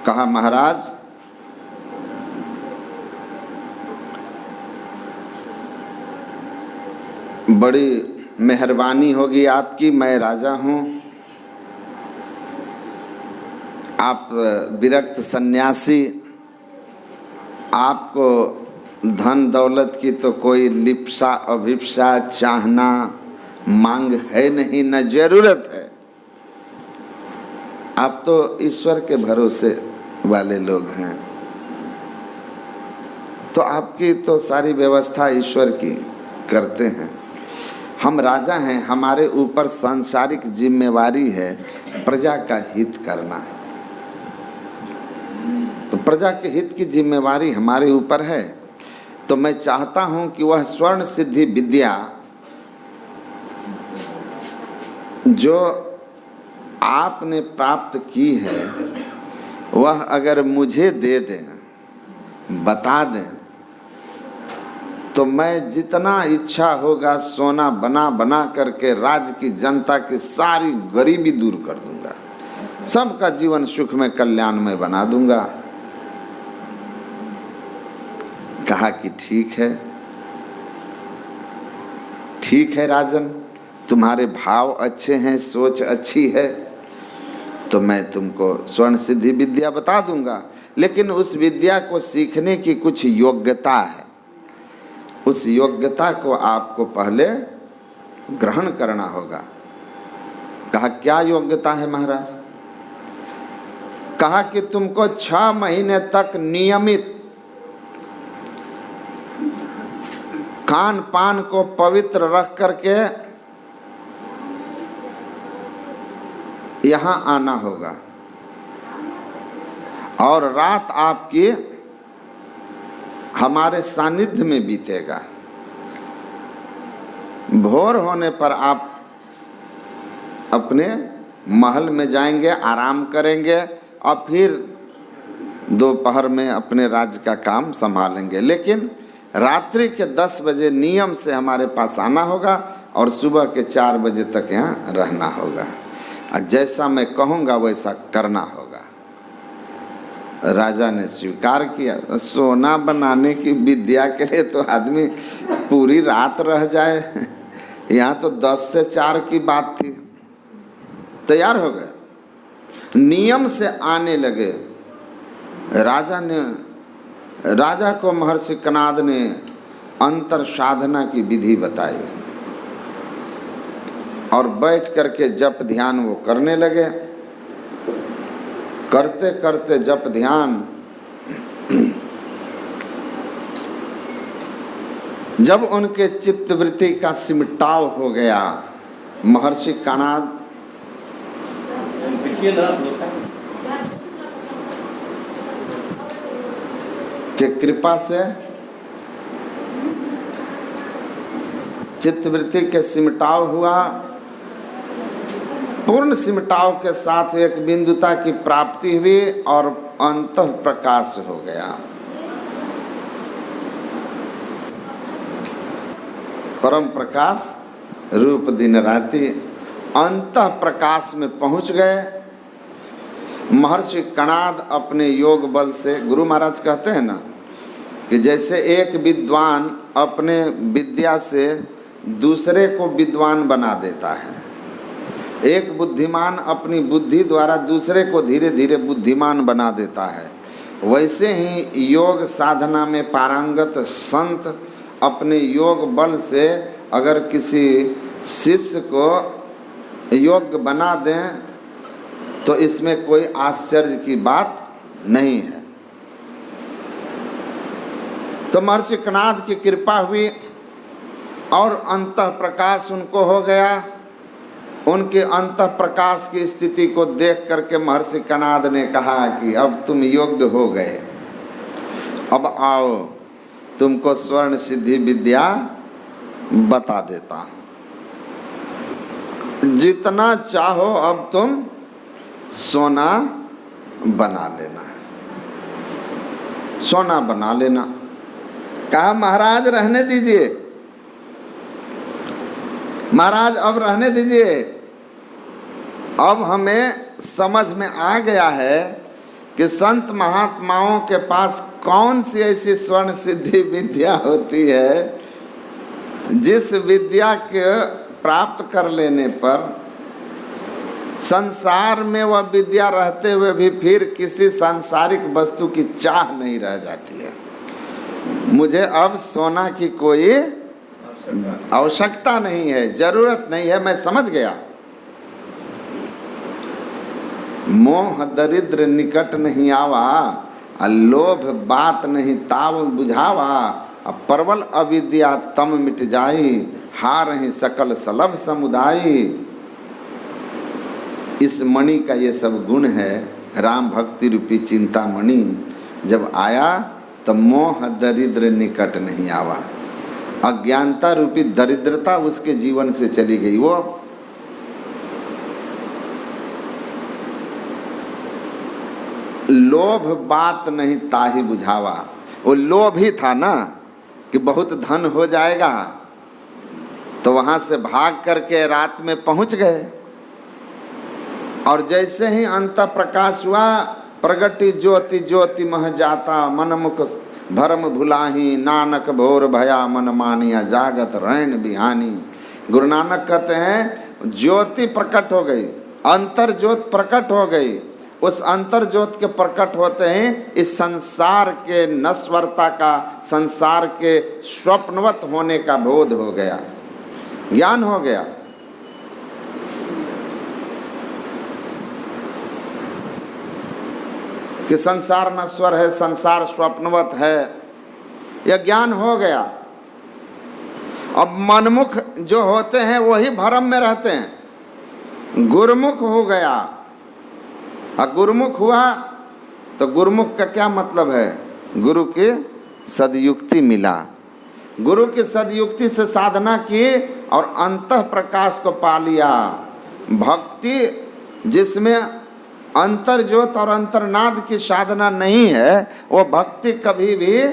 [SPEAKER 1] कहा महाराज बड़ी मेहरबानी होगी आपकी, मैं राजा हूँ, आप विरक्त सन्यासी, आपको धन दौलत की तो कोई लिप्सा अभिप्सा चाहना मांग है नहीं, न जरूरत है, आप तो ईश्वर के भरोसे वाले लोग हैं, तो आपकी तो सारी व्यवस्था ईश्वर की करते हैं। हम राजा हैं, हमारे ऊपर सांसारिक जिम्मेवारी है प्रजा का हित करना, तो प्रजा के हित की जिम्मेवारी हमारे ऊपर है। तो मैं चाहता हूं कि वह स्वर्ण सिद्धि विद्या जो आपने प्राप्त की है वह अगर मुझे दे दें, बता दें, तो मैं जितना इच्छा होगा सोना बना बना करके राज्य की जनता की सारी गरीबी दूर कर दूंगा, सबका जीवन सुख में कल्याणमय बना दूंगा। कहा कि ठीक है, ठीक है राजन, तुम्हारे भाव अच्छे हैं, सोच अच्छी है, तो मैं तुमको स्वर्ण सिद्धि विद्या बता दूंगा, लेकिन उस विद्या को सीखने की कुछ योग्यता है, उस योग्यता को आपको पहले ग्रहण करना होगा। कहा क्या योग्यता है महाराज? कहा कि तुमको 6 महीने तक नियमित खान पान को पवित्र रख करके यहाँ आना होगा, और रात आपकी हमारे सानिध्य में बीतेगा। भोर होने पर आप अपने महल में जाएंगे, आराम करेंगे, और फिर दोपहर में अपने राज्य का काम संभालेंगे, लेकिन रात्रि के 10 बजे नियम से हमारे पास आना होगा और सुबह के 4 बजे तक यहाँ रहना होगा, और जैसा मैं कहूँगा वैसा करना होगा। राजा ने स्वीकार किया। सोना बनाने की विद्या के लिए तो आदमी पूरी रात रह जाए, यहाँ तो 10 से 4 की बात थी। तैयार हो गए, नियम से आने लगे। राजा को महर्षि कणाद ने अंतर साधना की विधि बताई और बैठ करके जप ध्यान वो करने लगे। करते करते जप ध्यान जब उनके चित्तवृत्ति का सिमटाव हो गया, महर्षि कणाद के कृपा से चित्तवृत्ति के सिमटाव हुआ। पूर्ण सिमटाव के साथ एक बिंदुता की प्राप्ति हुई और अंतः प्रकाश हो गया। परम प्रकाश रूप दिन राति अंतः प्रकाश में पहुंच गए। महर्षि कणाद अपने योग बल से, गुरु महाराज कहते हैं ना कि जैसे एक विद्वान अपने विद्या से दूसरे को विद्वान बना देता है, एक बुद्धिमान अपनी बुद्धि द्वारा दूसरे को धीरे धीरे बुद्धिमान बना देता है, वैसे ही योग साधना में पारंगत संत अपने योग बल से अगर किसी शिष्य को योग्य बना दें तो इसमें कोई आश्चर्य की बात नहीं है। तो महर्षि कणाद की कृपा हुई और अंतः प्रकाश उनको हो गया। उनके अंतः प्रकाश की स्थिति को देख करके महर्षि कणाद ने कहा कि अब तुम योग्य हो गए, अब आओ तुमको स्वर्ण सिद्धि विद्या बता देता हूं, जितना चाहो अब तुम सोना बना लेना, सोना बना लेना। कहा महाराज रहने दीजिए, महाराज अब रहने दीजिए, अब हमें समझ में आ गया है कि संत महात्माओं के पास कौन सी ऐसी स्वर्ण सिद्धि विद्या होती है जिस विद्या के प्राप्त कर लेने पर संसार में वह विद्या रहते हुए भी फिर किसी सांसारिक वस्तु की चाह नहीं रह जाती है। मुझे अब सोना की कोई आवश्यकता नहीं है, जरूरत नहीं है, मैं समझ गया। मोह दरिद्र निकट नहीं आवा, लोभ बात नहीं ताव बुझावा, प्रबल अविद्या तम मिट जाई, हार ही सकल सलभ समुदायी। इस मणि का ये सब गुण है, राम भक्ति रूपी चिंतामणि जब आया तो मोह दरिद्र निकट नहीं आवा, अज्ञानता रूपी दरिद्रता उसके जीवन से चली गई। वो लोभ बात नहीं ताही बुझावा, वो लोभ ही था ना कि बहुत धन हो जाएगा, तो वहां से भाग करके रात में पहुंच गए। और जैसे ही अंत प्रकाश हुआ, प्रगति ज्योति ज्योति मह जाता, मनमुख धर्म भुलाही, नानक भोर भया मन मानिया, जागत रैन बिहानी। गुरु नानक कहते हैं ज्योति प्रकट हो गई, अंतर ज्योत प्रकट हो गई। उस अंतर ज्योत के प्रकट होते ही इस संसार के नश्वरता का, संसार के स्वप्नवत होने का बोध हो गया, ज्ञान हो गया। कि संसार नश्वर है, संसार स्वप्नवत है, यह ज्ञान हो गया। अब मनमुख जो होते हैं वही भ्रम में रहते हैं, गुरुमुख हो गया। और गुरुमुख हुआ तो गुरुमुख का क्या मतलब है? गुरु की सदयुक्ति मिला, गुरु की सदयुक्ति से साधना की और अंतः प्रकाश को पा लिया। भक्ति जिसमें अंतर ज्योत और अंतर्नाद की साधना नहीं है, वो भक्ति कभी भी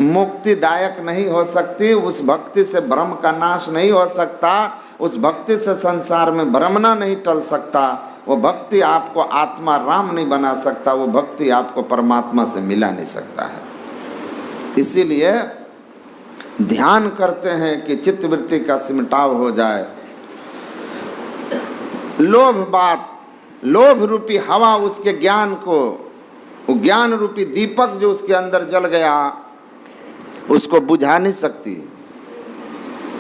[SPEAKER 1] मुक्तिदायक नहीं हो सकती। उस भक्ति से भ्रम का नाश नहीं हो सकता, उस भक्ति से संसार में भ्रमना नहीं टल सकता, वो भक्ति आपको आत्मा राम नहीं बना सकता, वो भक्ति आपको परमात्मा से मिला नहीं सकता है। इसीलिए ध्यान करते हैं कि चित्तवृत्ति का सिमटाव हो जाए। लोभ रूपी हवा उसके ज्ञान को, वो ज्ञान रूपी दीपक जो उसके अंदर जल गया, उसको बुझा नहीं सकती।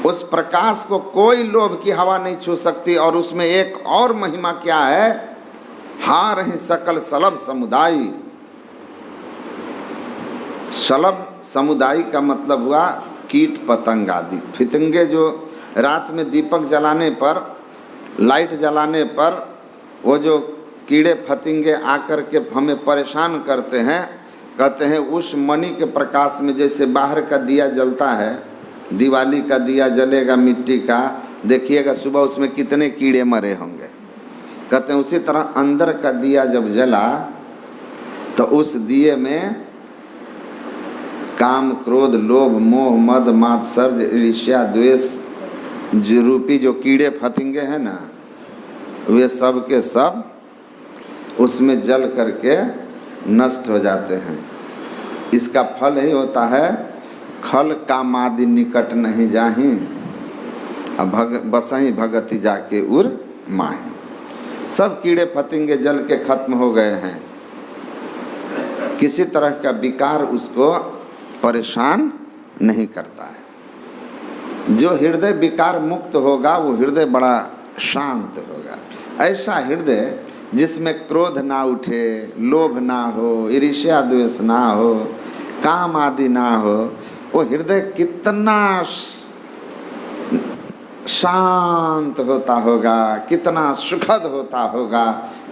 [SPEAKER 1] उस प्रकाश को कोई लोभ की हवा नहीं छू सकती। और उसमें एक और महिमा क्या है? हार ही सकल सलभ समुदायी। सलभ समुदायी का मतलब हुआ कीट पतंग आदि। फितंगे जो रात में दीपक जलाने पर, लाइट जलाने पर, वो जो कीड़े फतिंगे आकर के हमें परेशान करते हैं, कहते हैं उस मणि के प्रकाश में जैसे बाहर का दिया जलता है, दिवाली का दिया जलेगा मिट्टी का, देखिएगा सुबह उसमें कितने कीड़े मरे होंगे। कहते हैं उसी तरह अंदर का दिया जब जला तो उस दिए में काम क्रोध लोभ मोह मद मात्सर्य ईर्ष्या द्वेष रूपी जो कीड़े फतिंगे हैं ना, वे सब के सब उसमें जल करके नष्ट हो जाते हैं। इसका फल ही होता है खल कामादि निकट नहीं जाही, बसही भगति जाके उर माही। सब कीड़े फतिंगे जल के खत्म हो गए हैं, किसी तरह का विकार उसको परेशान नहीं करता है। जो हृदय विकार मुक्त होगा वो हृदय बड़ा शांत होगा। ऐसा हृदय जिसमें क्रोध ना उठे, लोभ ना हो, ईर्ष्या द्वेष ना हो, काम आदि ना हो, वो हृदय कितना शांत होता होगा, कितना सुखद होता होगा।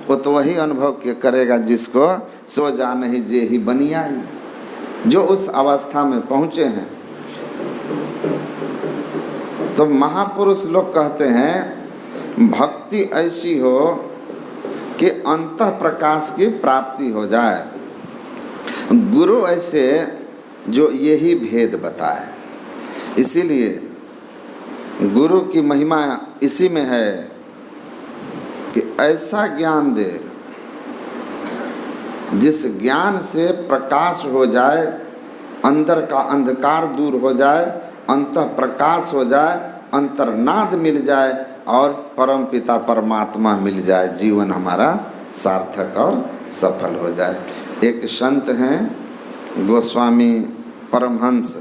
[SPEAKER 1] वो तो वही अनुभव करेगा जिसको सो जा नहीं जे ही बनियाई, जो उस अवस्था में पहुँचे हैं। तो महापुरुष लोग कहते हैं भक्ति ऐसी हो कि अंतः प्रकाश की प्राप्ति हो जाए। गुरु ऐसे जो यही भेद बताए। इसीलिए गुरु की महिमा इसी में है कि ऐसा ज्ञान दे जिस ज्ञान से प्रकाश हो जाए, अंदर का अंधकार दूर हो जाए, अंतः प्रकाश हो जाए, अंतर्नाद मिल जाए और परम पिता परमात्मा मिल जाए, जीवन हमारा सार्थक और सफल हो जाए। एक संत हैं गोस्वामी परमहंस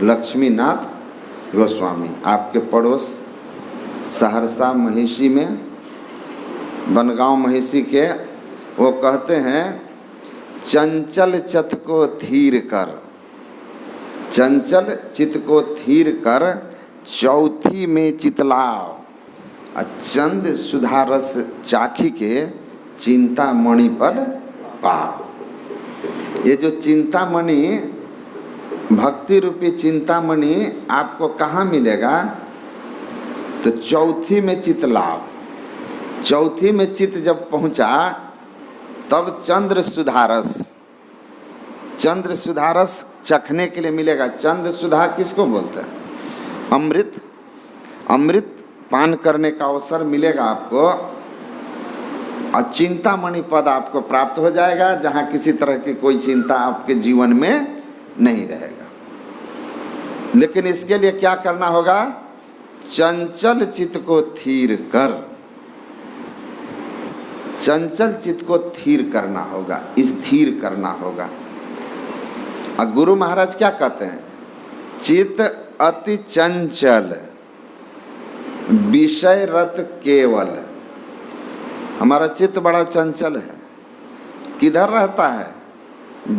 [SPEAKER 1] लक्ष्मीनाथ गोस्वामी, आपके पड़ोस सहरसा महिषी में, बनगांव महिषी के। वो कहते हैं चंचल चित्त को थीर कर, चंचल चित्त को थीर कर चौथी में चितलाओ, चंद सुधा रस चाखी के चिंतामणि पद पाओ। ये जो चिंतामणि, भक्ति रूपी चिंतामणि आपको कहाँ मिलेगा? तो चौथी में चितलाओ। चौथी में चित्त जब पहुँचा तब चंद्र सुधारस, चंद्र सुधारस चखने के लिए मिलेगा। चंद्र सुधा किसको बोलते हैं? अमृत, अमृत पान करने का अवसर मिलेगा आपको और चिंतामणि पद आपको प्राप्त हो जाएगा, जहाँ किसी तरह की कोई चिंता आपके जीवन में नहीं रहेगा। लेकिन इसके लिए क्या करना होगा? चंचल चित्त को थीर कर, चंचल चित्त को थीर करना होगा, स्थिर करना होगा। और गुरु महाराज क्या कहते हैं? चित्त अति चंचल विषय रत केवल। हमारा चित्त बड़ा चंचल है, किधर रहता है?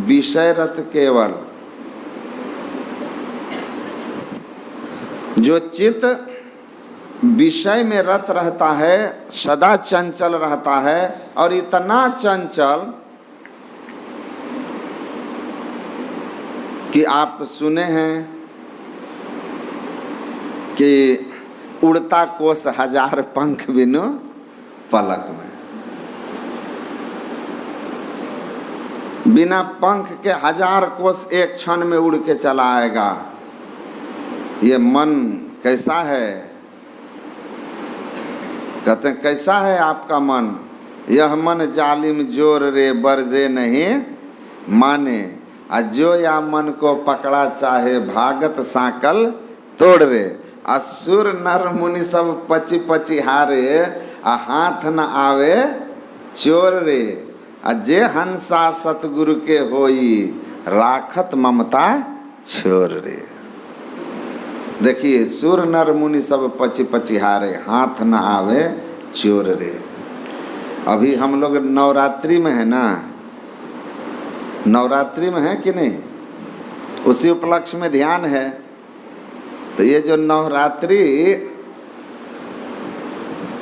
[SPEAKER 1] विषय रत केवल। जो चित्त विषय में रत रहता है सदा चंचल रहता है, और इतना चंचल कि आप सुने हैं कि उड़ता कोस हजार पंख बिनु पलक में। बिना पंख के हजार कोस एक क्षण में उड़ के चला आएगा। ये मन कैसा है? कहते हैं कैसा है आपका मन? यह मन जालिम जोर रे बरजे नहीं माने, जो या मन को पकड़ा चाहे भागत सांकल तोड़ रे। असुर नर मुनि सब पची पची हारे, हाथ न आवे चोर रे। जे हंसा सतगुरु के होई, राखत ममता छोर रे। देखिए, सुर नर मुनि सब पची पची हारे, हाथ न आवे चोर रे। अभी हम लोग नवरात्रि में है ना, नवरात्रि में है कि नहीं? उसी उपलक्ष्य में ध्यान है। तो ये जो नवरात्रि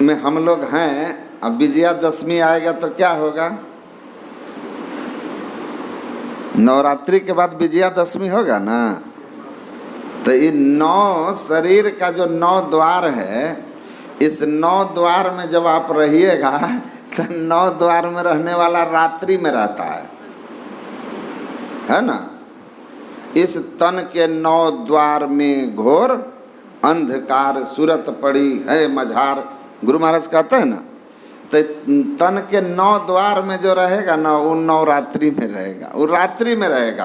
[SPEAKER 1] में हम लोग हैं, अब विजयादशमी आएगा तो क्या होगा? नवरात्रि के बाद विजयादशमी होगा ना। तो ये 9 शरीर का जो 9 द्वार है, इस 9 द्वार में जब आप रहिएगा तो 9 द्वार में रहने वाला रात्रि में रहता है ना। इस तन के 9 द्वार में घोर अंधकार सूरत पड़ी है मझार, गुरु महाराज कहते हैं ना। तो तन के 9 द्वार में जो रहेगा ना, वो नवरात्रि में रहेगा, वो रात्रि में रहेगा,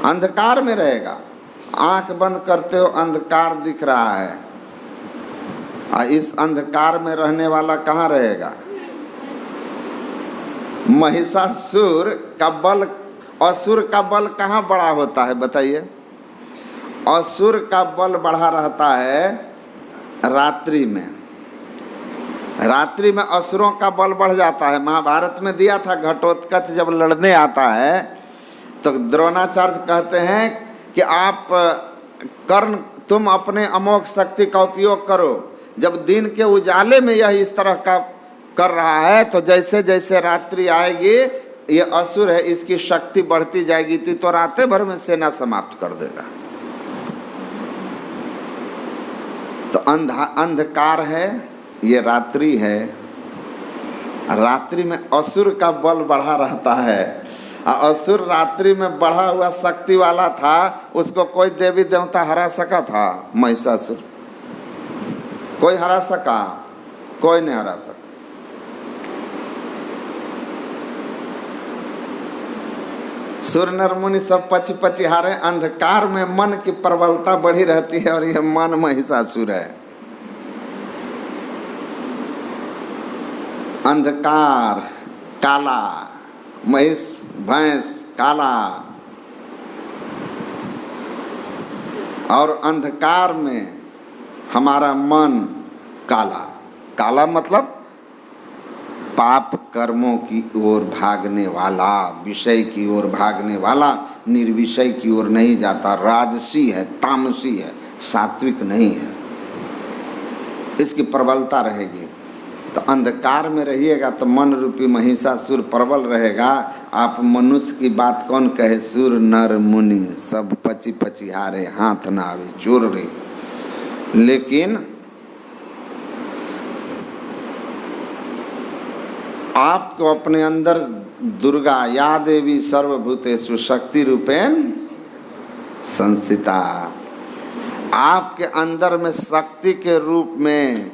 [SPEAKER 1] अंधकार में रहेगा। आंख बंद करते हो अंधकार दिख रहा है, इस अंधकार में रहने वाला कहाँ रहेगा? महिषासुर का बल, असुर का बल कहाँ बड़ा होता है बताइए? असुर का बल बढ़ा रहता है रात्रि में। रात्रि में असुरों का बल बढ़ जाता है। महाभारत में दिया था, घटोत्कच जब लड़ने आता है तो द्रोणाचार्य कहते हैं कि आप कर्ण, तुम अपने अमोघ शक्ति का उपयोग करो। जब दिन के उजाले में यह इस तरह का कर रहा है तो जैसे जैसे रात्रि आएगी, ये असुर है, इसकी शक्ति बढ़ती जाएगी तो रातें भर में सेना समाप्त कर देगा। तो अंधकार है, ये रात्रि है। रात्रि में असुर का बल बढ़ा रहता है। असुर रात्रि में बढ़ा हुआ शक्ति वाला था, उसको कोई देवी देवता हरा सका था? महिषासुर कोई हरा सका? कोई नहीं हरा सका। सुर नर मुनि सब पची पची हारे। अंधकार में मन की प्रबलता बढ़ी रहती है और यह मन महिषासुर है। अंधकार काला, महिष भैंस काला, और अंधकार में हमारा मन काला। काला मतलब पाप कर्मों की ओर भागने वाला, विषय की ओर भागने वाला, निर्विषय की ओर नहीं जाता। राजसी है, तामसी है, सात्विक नहीं है। इसकी प्रबलता रहेगी। तो अंधकार में रहिएगा तो मन रूपी महिषासुर प्रबल रहेगा। आप मनुष्य की बात कौन कहे? सुर नर मुनि सब पची पची हारे, हाथ ना आवे चोर रे। लेकिन आपको अपने अंदर दुर्गा या देवी सर्वभूतेषु शक्ति रूपेण संस्थिता, आपके अंदर में शक्ति के रूप में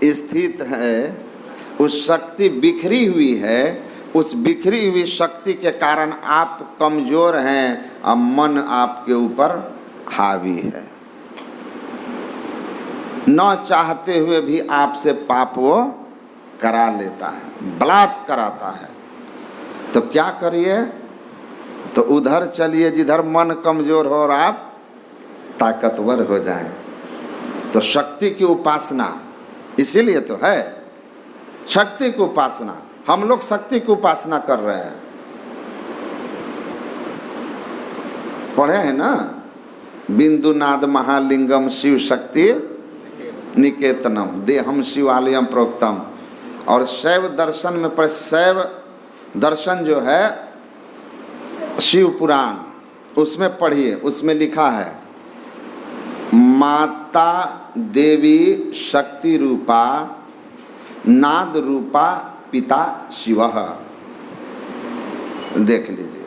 [SPEAKER 1] स्थित है। उस शक्ति बिखरी हुई है। उस बिखरी हुई शक्ति के कारण आप कमजोर हैं और मन आपके ऊपर हावी है। न चाहते हुए भी आपसे पाप वो करा लेता है, बलात् कराता है। तो क्या करिए? तो उधर चलिए जिधर मन कमजोर हो और आप ताकतवर हो जाएं। तो शक्ति की उपासना इसीलिए तो है, शक्ति की उपासना। हम लोग शक्ति की उपासना कर रहे हैं। पढ़े हैं ना, बिंदुनाद महालिंगम शिव शक्ति निकेतनम देहम शिवालयम प्रोक्तम। और शैव दर्शन में पर शैव दर्शन जो है शिव पुराण, उसमें पढ़िए, उसमें लिखा है माता देवी शक्ति रूपा नाद रूपा पिता शिवः। देख लीजिए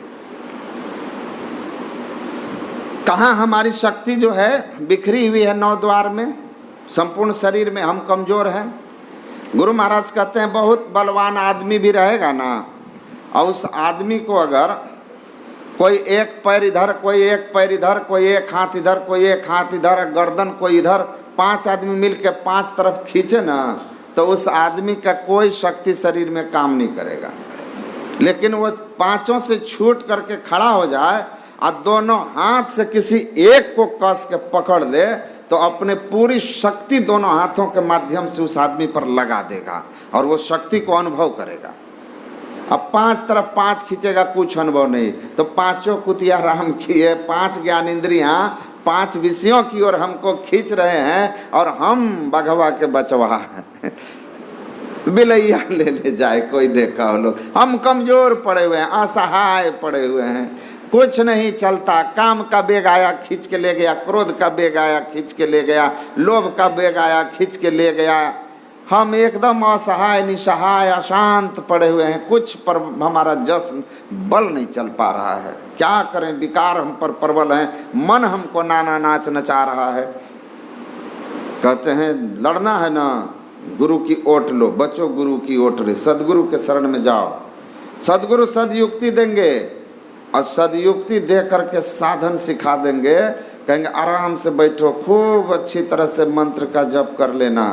[SPEAKER 1] कहाँ हमारी शक्ति जो है बिखरी हुई है। नौ द्वार में, संपूर्ण शरीर में हम कमजोर हैं। गुरु महाराज कहते हैं बहुत बलवान आदमी भी रहेगा ना, और उस आदमी को अगर कोई एक पैर इधर, कोई एक पैर इधर, कोई एक हाथ इधर, कोई एक हाथ इधर, गर्दन कोई इधर, 5 आदमी मिलकर 5 तरफ खींचे ना, तो उस आदमी का कोई शक्ति शरीर में काम नहीं करेगा। लेकिन वो 5 से छूट करके खड़ा हो जाए और दोनों हाथ से किसी एक को कस के पकड़ ले, तो अपने पूरी शक्ति दोनों हाथों के माध्यम से उस आदमी पर लगा देगा और वो शक्ति को अनुभव करेगा। अब 5 तरफ 5 खींचेगा, कुछ अनुभव नहीं। तो 5 कुतिया राम की है, 5 ज्ञान इंद्रियां 5 विषयों की ओर हमको खींच रहे हैं और हम बघवा के बचवा हैं। बिलैया ले जाए कोई देखा हो लोग। हम कमजोर पड़े हुए हैं, असहाय पड़े हुए हैं, कुछ नहीं चलता। काम का बेग आया खींच के ले गया, क्रोध का बेग आया खींच के ले गया, लोभ का बेग आया खींच के ले गया। हम एकदम असहाय निसहाय अशांत पड़े हुए हैं, कुछ पर हमारा जस बल नहीं चल पा रहा है। क्या करें, विकार हम पर प्रबल हैं, मन हमको नाना नाच नचा रहा है। कहते हैं लड़ना है ना, गुरु की ओट लो, बचो गुरु की ओट रे, सदगुरु के शरण में जाओ। सदगुरु सदयुक्ति देंगे और सदयुक्ति दे करके साधन सिखा देंगे। कहेंगे आराम से बैठो, खूब अच्छी तरह से मंत्र का जप कर लेना,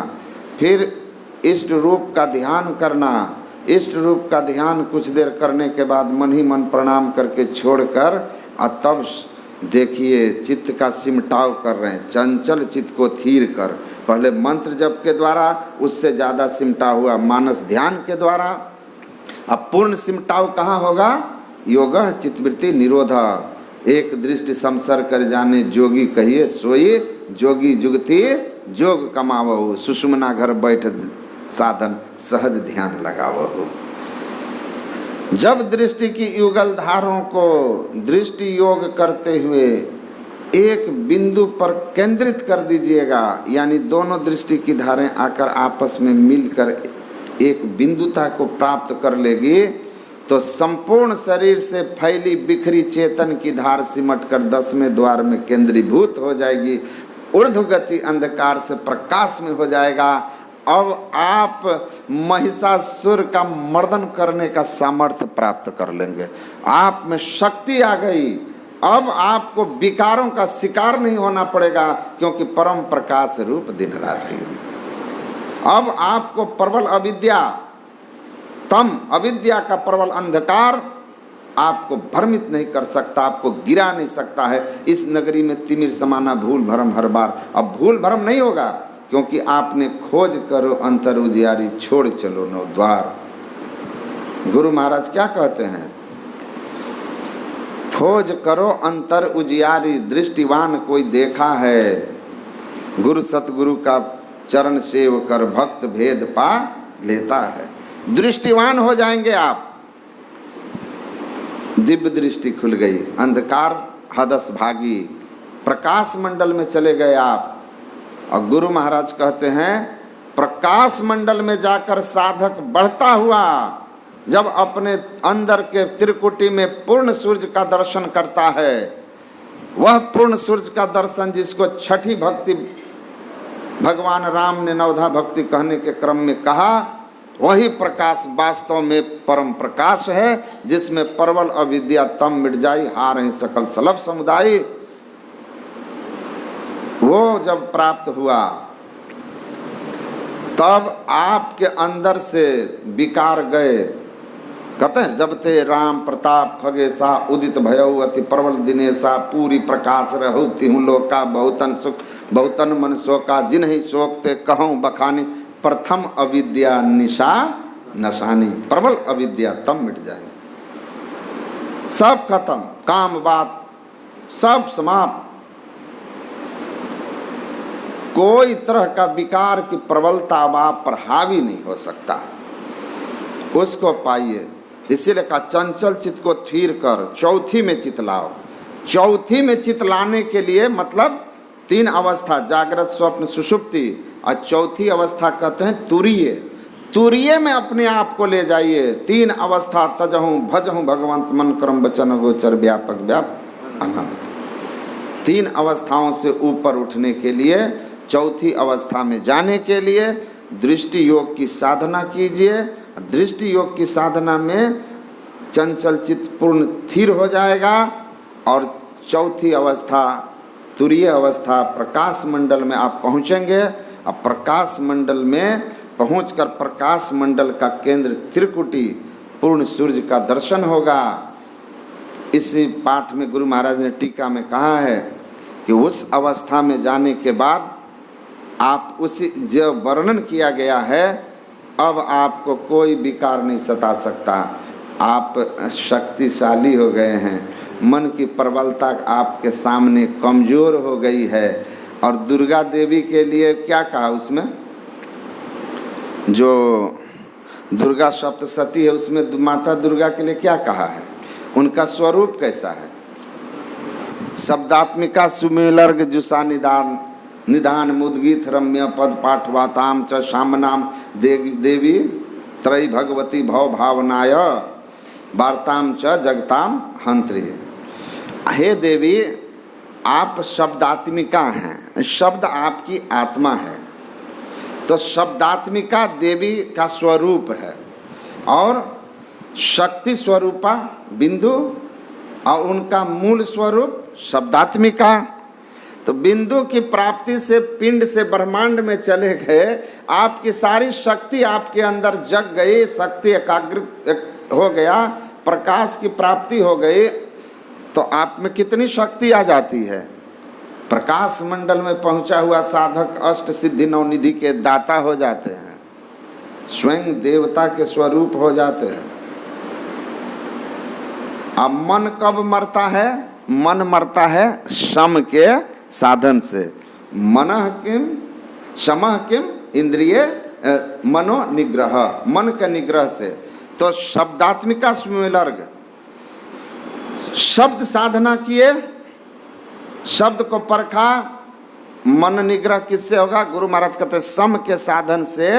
[SPEAKER 1] फिर इष्ट रूप का ध्यान करना। इष्ट रूप का ध्यान कुछ देर करने के बाद मन ही मन प्रणाम करके छोड़कर और तब देखिए चित्त का सिमटाव कर रहे हैं, चंचल चित्त को थीर कर। पहले मंत्र जप के द्वारा, उससे ज़्यादा सिमटा हुआ मानस ध्यान के द्वारा। अब पूर्ण सिमटाव कहाँ होगा? योगः चित्तवृत्ति निरोधा, एक दृष्टि समसर कर जाने जोगी कहिए सोई, जोगी जुगति जोग कमावहु, सुषुम्ना घर बैठ साधन सहज ध्यान लगावहु। जब दृष्टि की युगल धारों को दृष्टि योग करते हुए एक बिंदु पर केंद्रित कर दीजिएगा, यानी दोनों दृष्टि की धारें आकर आपस में मिलकर एक बिंदुता को प्राप्त कर लेगी, तो संपूर्ण शरीर से फैली बिखरी चेतन की धार सिमट कर 10वें द्वार में केंद्रीभूत हो जाएगी। ऊर्ध्वगति अंधकार से प्रकाश में हो जाएगा। अब आप महिषासुर का मर्दन करने का सामर्थ्य प्राप्त कर लेंगे। आप में शक्ति आ गई। अब आपको विकारों का शिकार नहीं होना पड़ेगा, क्योंकि परम प्रकाश रूप दिन रात्रि। अब आपको प्रबल अविद्या, तम अविद्या का प्रबल अंधकार आपको भ्रमित नहीं कर सकता, आपको गिरा नहीं सकता है। इस नगरी में तिमिर समाना भूल भरम हर बार। अब भूल भरम नहीं होगा, क्योंकि आपने खोज करो अंतर उजियारी, छोड़ चलो नौ द्वार। गुरु महाराज क्या कहते हैं? खोज करो अंतर उजियारी, दृष्टिवान कोई देखा है। गुरु सतगुरु का चरण सेव कर भक्त भेद पा लेता है। दृष्टिवान हो जाएंगे आप। दिव्य दृष्टि खुल गई, अंधकार हदस भागी, प्रकाश मंडल में चले गए आप। और गुरु महाराज कहते हैं प्रकाश मंडल में जाकर साधक बढ़ता हुआ जब अपने अंदर के त्रिकुटी में पूर्ण सूर्य का दर्शन करता है, वह पूर्ण सूर्य का दर्शन जिसको छठी भक्ति भगवान राम ने नवधा भक्ति कहने के क्रम में कहा, वही प्रकाश वास्तव में परम प्रकाश है, जिसमें प्रबल अविद्या तम मिट जाई, हार है सकल सलभ समुदाय। वो जब प्राप्त हुआ तब आपके अंदर से विकार गए। कहते हैं जब ते राम प्रताप खगेशा उदित भयउ अति प्रबल दिनेशा, पूरी प्रकाश रहु तिहु लोका, बहुतन सुख बहुतन मन शोका, जिन्हि शोक ते कहूँ बखानी, प्रथम अविद्या निशा नशानी। प्रबल अविद्या तब मिट जाए, सब खत्म, काम बात सब समाप्त। कोई तरह का विकार की प्रबलता अब आप पर हावी नहीं हो सकता, उसको पाइए। इसीलिए कहा चंचल चित्त को थीर कर चौथी में चित लाओ। चौथी में चित लाने के लिए मतलब 3 अवस्था, जागृत स्वप्न सुषुप्ति, और चौथी अवस्था कहते हैं तुरीय। तुरीय में अपने आप को ले जाइए। 3 अवस्था, तजहूँ भजहूँ भगवंत मन कर्म वचन गोचर व्यापक व्याप अनंत। 3 अवस्थाओं से ऊपर उठने के लिए, चौथी अवस्था में जाने के लिए दृष्टि योग की साधना कीजिए। दृष्टि योग की साधना में चंचल चित्त पूर्ण स्थिर हो जाएगा और चौथी अवस्था तुरीय अवस्था प्रकाश मंडल में आप पहुँचेंगे। अब प्रकाश मंडल में पहुंचकर प्रकाश मंडल का केंद्र त्रिकुटी पूर्ण सूर्य का दर्शन होगा। इसी पाठ में गुरु महाराज ने टीका में कहा है कि उस अवस्था में जाने के बाद आप उसी जो वर्णन किया गया है, अब आपको कोई विकार नहीं सता सकता। आप शक्तिशाली हो गए हैं, मन की प्रबलता आपके सामने कमज़ोर हो गई है। और दुर्गा देवी के लिए क्या कहा उसमें, जो दुर्गा सप्तशती है उसमें माता दुर्गा के लिए क्या कहा है, उनका स्वरूप कैसा है? शब्दात्मिका सुमेलर्ग जुषा निदान निधान मुद्गीत रम्य पद पाठवाताम च शामनाम देवी त्रयी भगवती भव भावनाय वार्ताम च जगताम हंत्री। हे देवी, आप शब्दात्मिका हैं, शब्द आपकी आत्मा है, तो शब्दात्मिका देवी का स्वरूप है। और शक्ति स्वरूपा बिंदु और उनका मूल स्वरूप शब्दात्मिका। तो बिंदु की प्राप्ति से पिंड से ब्रह्मांड में चले गए, आपकी सारी शक्ति आपके अंदर जग गई, शक्ति एकाग्रित हो गया, प्रकाश की प्राप्ति हो गई, तो आप में कितनी शक्ति आ जाती है। प्रकाश मंडल में पहुंचा हुआ साधक अष्ट सिद्धि नवनिधि के दाता हो जाते हैं, स्वयं देवता के स्वरूप हो जाते हैं। अब मन कब मरता है? मन मरता है शम के साधन से। मनः किम शमः किम इंद्रिय मनो निग्रह, मन के निग्रह से। तो शब्दात्मिका स्मृतिर्ग, शब्द साधना किए, शब्द को परखा, मन निग्रह किससे होगा? गुरु महाराज कहते सम के साधन से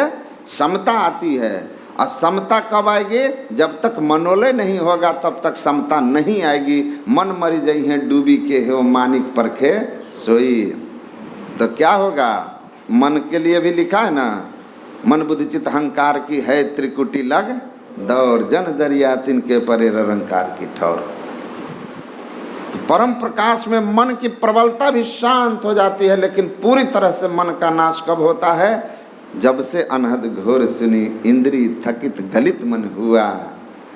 [SPEAKER 1] समता आती है। और समता कब आएगी? जब तक मनोलय नहीं होगा तब तक समता नहीं आएगी। मन मरी जई है डूबी के हो मानिक परखे सोई। तो क्या होगा? मन के लिए भी लिखा है ना, मन बुद्धि चित्त अहंकार की है त्रिकुटी लग दौड़, जन दरिया तिनके परे रंकार की ठौर। परम प्रकाश में मन की प्रबलता भी शांत हो जाती है, लेकिन पूरी तरह से मन का नाश कब होता है? जब से अनहद घोर सुनी इंद्री थकित गलित मन हुआ,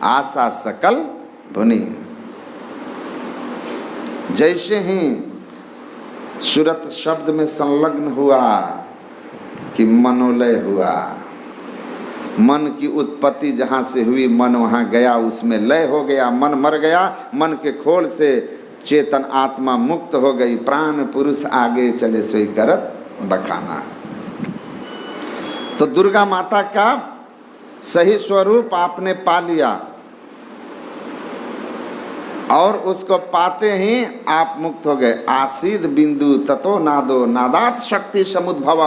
[SPEAKER 1] आशा सकल भुनी। जैसे ही सूरत शब्द में संलग्न हुआ कि मनोलय हुआ, मन की उत्पत्ति जहाँ से हुई मन वहाँ गया, उसमें लय हो गया, मन मर गया, मन के खोल से चेतन आत्मा मुक्त हो गई, प्राण पुरुष आगे चले सोई करत बखाना। तो दुर्गा माता का सही स्वरूप आपने पा लिया और उसको पाते ही आप मुक्त हो गए। आसीद बिंदु ततो नादो नादात शक्ति समुद्भव।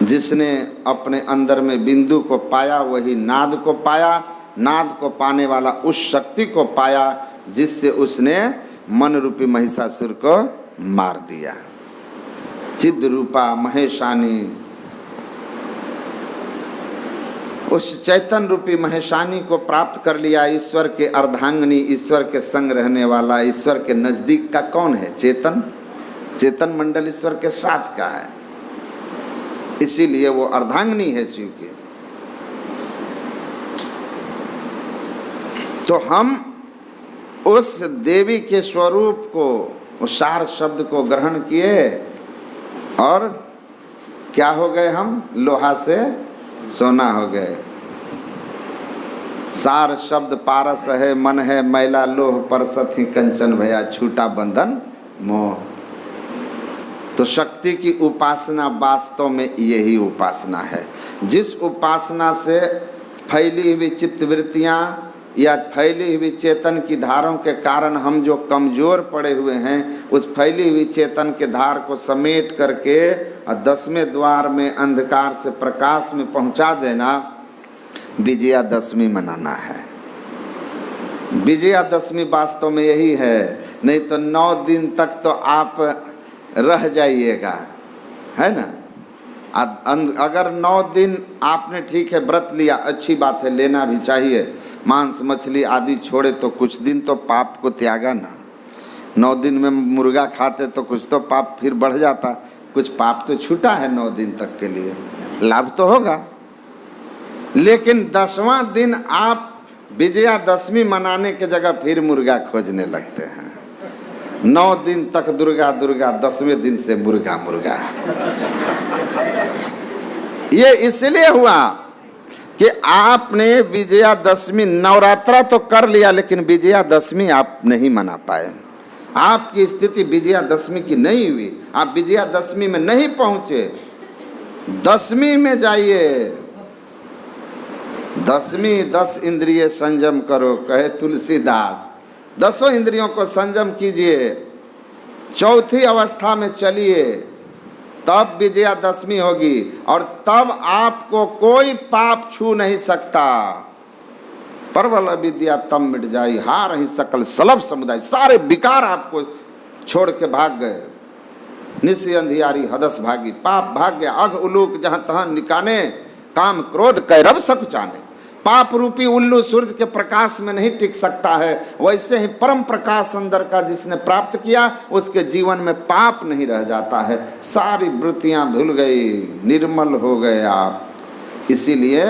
[SPEAKER 1] जिसने अपने अंदर में बिंदु को पाया वही नाद को पाया, नाद को पाने वाला उस शक्ति को पाया जिससे उसने मन रूपी महिषासुर को मार दिया। चिद रूपा महेशानी, उस चैतन्य रूपी महेशानी को प्राप्त कर लिया। ईश्वर के अर्धांगिनी, ईश्वर के संग रहने वाला, ईश्वर के नजदीक का कौन है? चेतन। चेतन मंडल ईश्वर के साथ का है, इसीलिए वो अर्धांगिनी है शिव की। तो हम उस देवी के स्वरूप को, उस सार शब्द को ग्रहण किए और क्या हो गए? हम लोहा से सोना हो गए। सार शब्द पारस है, मन है मैला लोह, परसत ही कंचन भया, छूटा बंधन मोह। तो शक्ति की उपासना वास्तव में यही उपासना है। जिस उपासना से फैली हुई चित्तवृत्तियाँ या फैली हुई चेतन की धारों के कारण हम जो कमज़ोर पड़े हुए हैं, उस फैली हुई चेतन के धार को समेट करके और 10वें द्वार में अंधकार से प्रकाश में पहुंचा देना, विजयादशमी मनाना है। विजयादशमी वास्तव में यही है, नहीं तो 9 दिन तक तो आप रह जाइएगा, है ना। अगर 9 दिन आपने ठीक है व्रत लिया, अच्छी बात है, लेना भी चाहिए, मांस मछली आदि छोड़े तो कुछ दिन तो पाप को त्यागा ना। 9 दिन में मुर्गा खाते तो कुछ तो पाप फिर बढ़ जाता, कुछ पाप तो छूटा है 9 दिन तक के लिए, लाभ तो होगा। लेकिन 10वां दिन आप विजयादशमी मनाने के जगह फिर मुर्गा खोजने लगते हैं। 9 दिन तक दुर्गा दुर्गा, 10वें दिन से मुर्गा मुर्गा। ये इसलिए हुआ कि आपने विजयादशमी, नवरात्रा तो कर लिया लेकिन विजयादशमी आप नहीं मना पाए। आपकी स्थिति विजयादशमी की नहीं हुई, आप विजयादशमी में नहीं पहुंचे। 10वीं में जाइए। 10वीं 10 इंद्रिय संयम करो, कहे तुलसीदास। 10 इंद्रियों को संयम कीजिए, 4थी अवस्था में चलिए, तब विजयादशमी होगी और तब आपको कोई पाप छू नहीं सकता। परवल विद्या तब मिट जाई, हार ही सकल सलभ समुदाय। सारे विकार आपको छोड़ के भाग गए। निसी अंधियारी हदस भागी, पाप भाग गया। अघ उलूक जहाँ तहाँ निकाने, काम क्रोध कैरव सकुचाने। पाप रूपी उल्लू सूरज के प्रकाश में नहीं टिक सकता है, वैसे ही परम प्रकाश अंदर का जिसने प्राप्त किया उसके जीवन में पाप नहीं रह जाता है, सारी वृत्तियां धुल गई, निर्मल हो गए आप। इसीलिए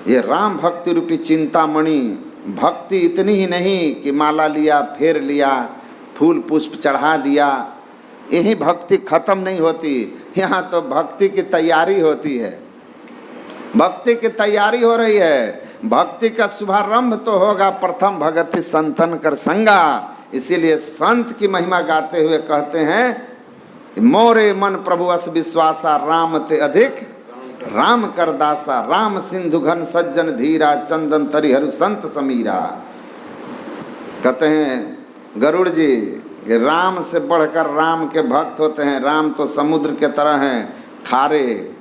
[SPEAKER 1] ये राम भक्ति रूपी चिंतामणि, भक्ति इतनी ही नहीं कि माला लिया, फेर लिया, फूल पुष्प चढ़ा दिया, यही भक्ति खत्म नहीं होती। यहाँ तो भक्ति की तैयारी होती है, भक्ति की तैयारी हो रही है। भक्ति का शुभारंभ तो होगा प्रथम भगति संतन कर संगा। इसीलिए संत की महिमा गाते हुए कहते हैं, मोरे मन प्रभु अस विश्वासा, राम ते अधिक राम कर दासा, राम सिंधु घन सज्जन धीरा, चंदन तरिहरु संत समीरा। कहते हैं गरुड़ जी कि राम से बढ़कर राम के भक्त होते हैं। राम तो समुद्र के तरह हैं, खारे,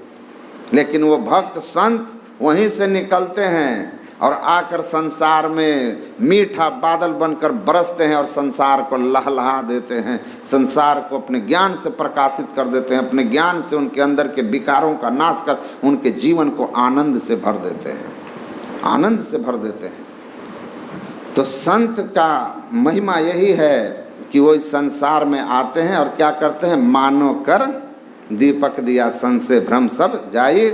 [SPEAKER 1] लेकिन वो भक्त संत वहीं से निकलते हैं और आकर संसार में मीठा बादल बनकर बरसते हैं और संसार को लहलहा देते हैं, संसार को अपने ज्ञान से प्रकाशित कर देते हैं, अपने ज्ञान से उनके अंदर के विकारों का नाश कर उनके जीवन को आनंद से भर देते हैं, आनंद से भर देते हैं। तो संत का महिमा यही है कि वो इस संसार में आते हैं और क्या करते हैं, मानो कर दीपक दिया संशय भ्रम सब जाइए।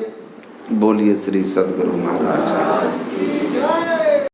[SPEAKER 1] बोलिए श्री सद्गुरु महाराज।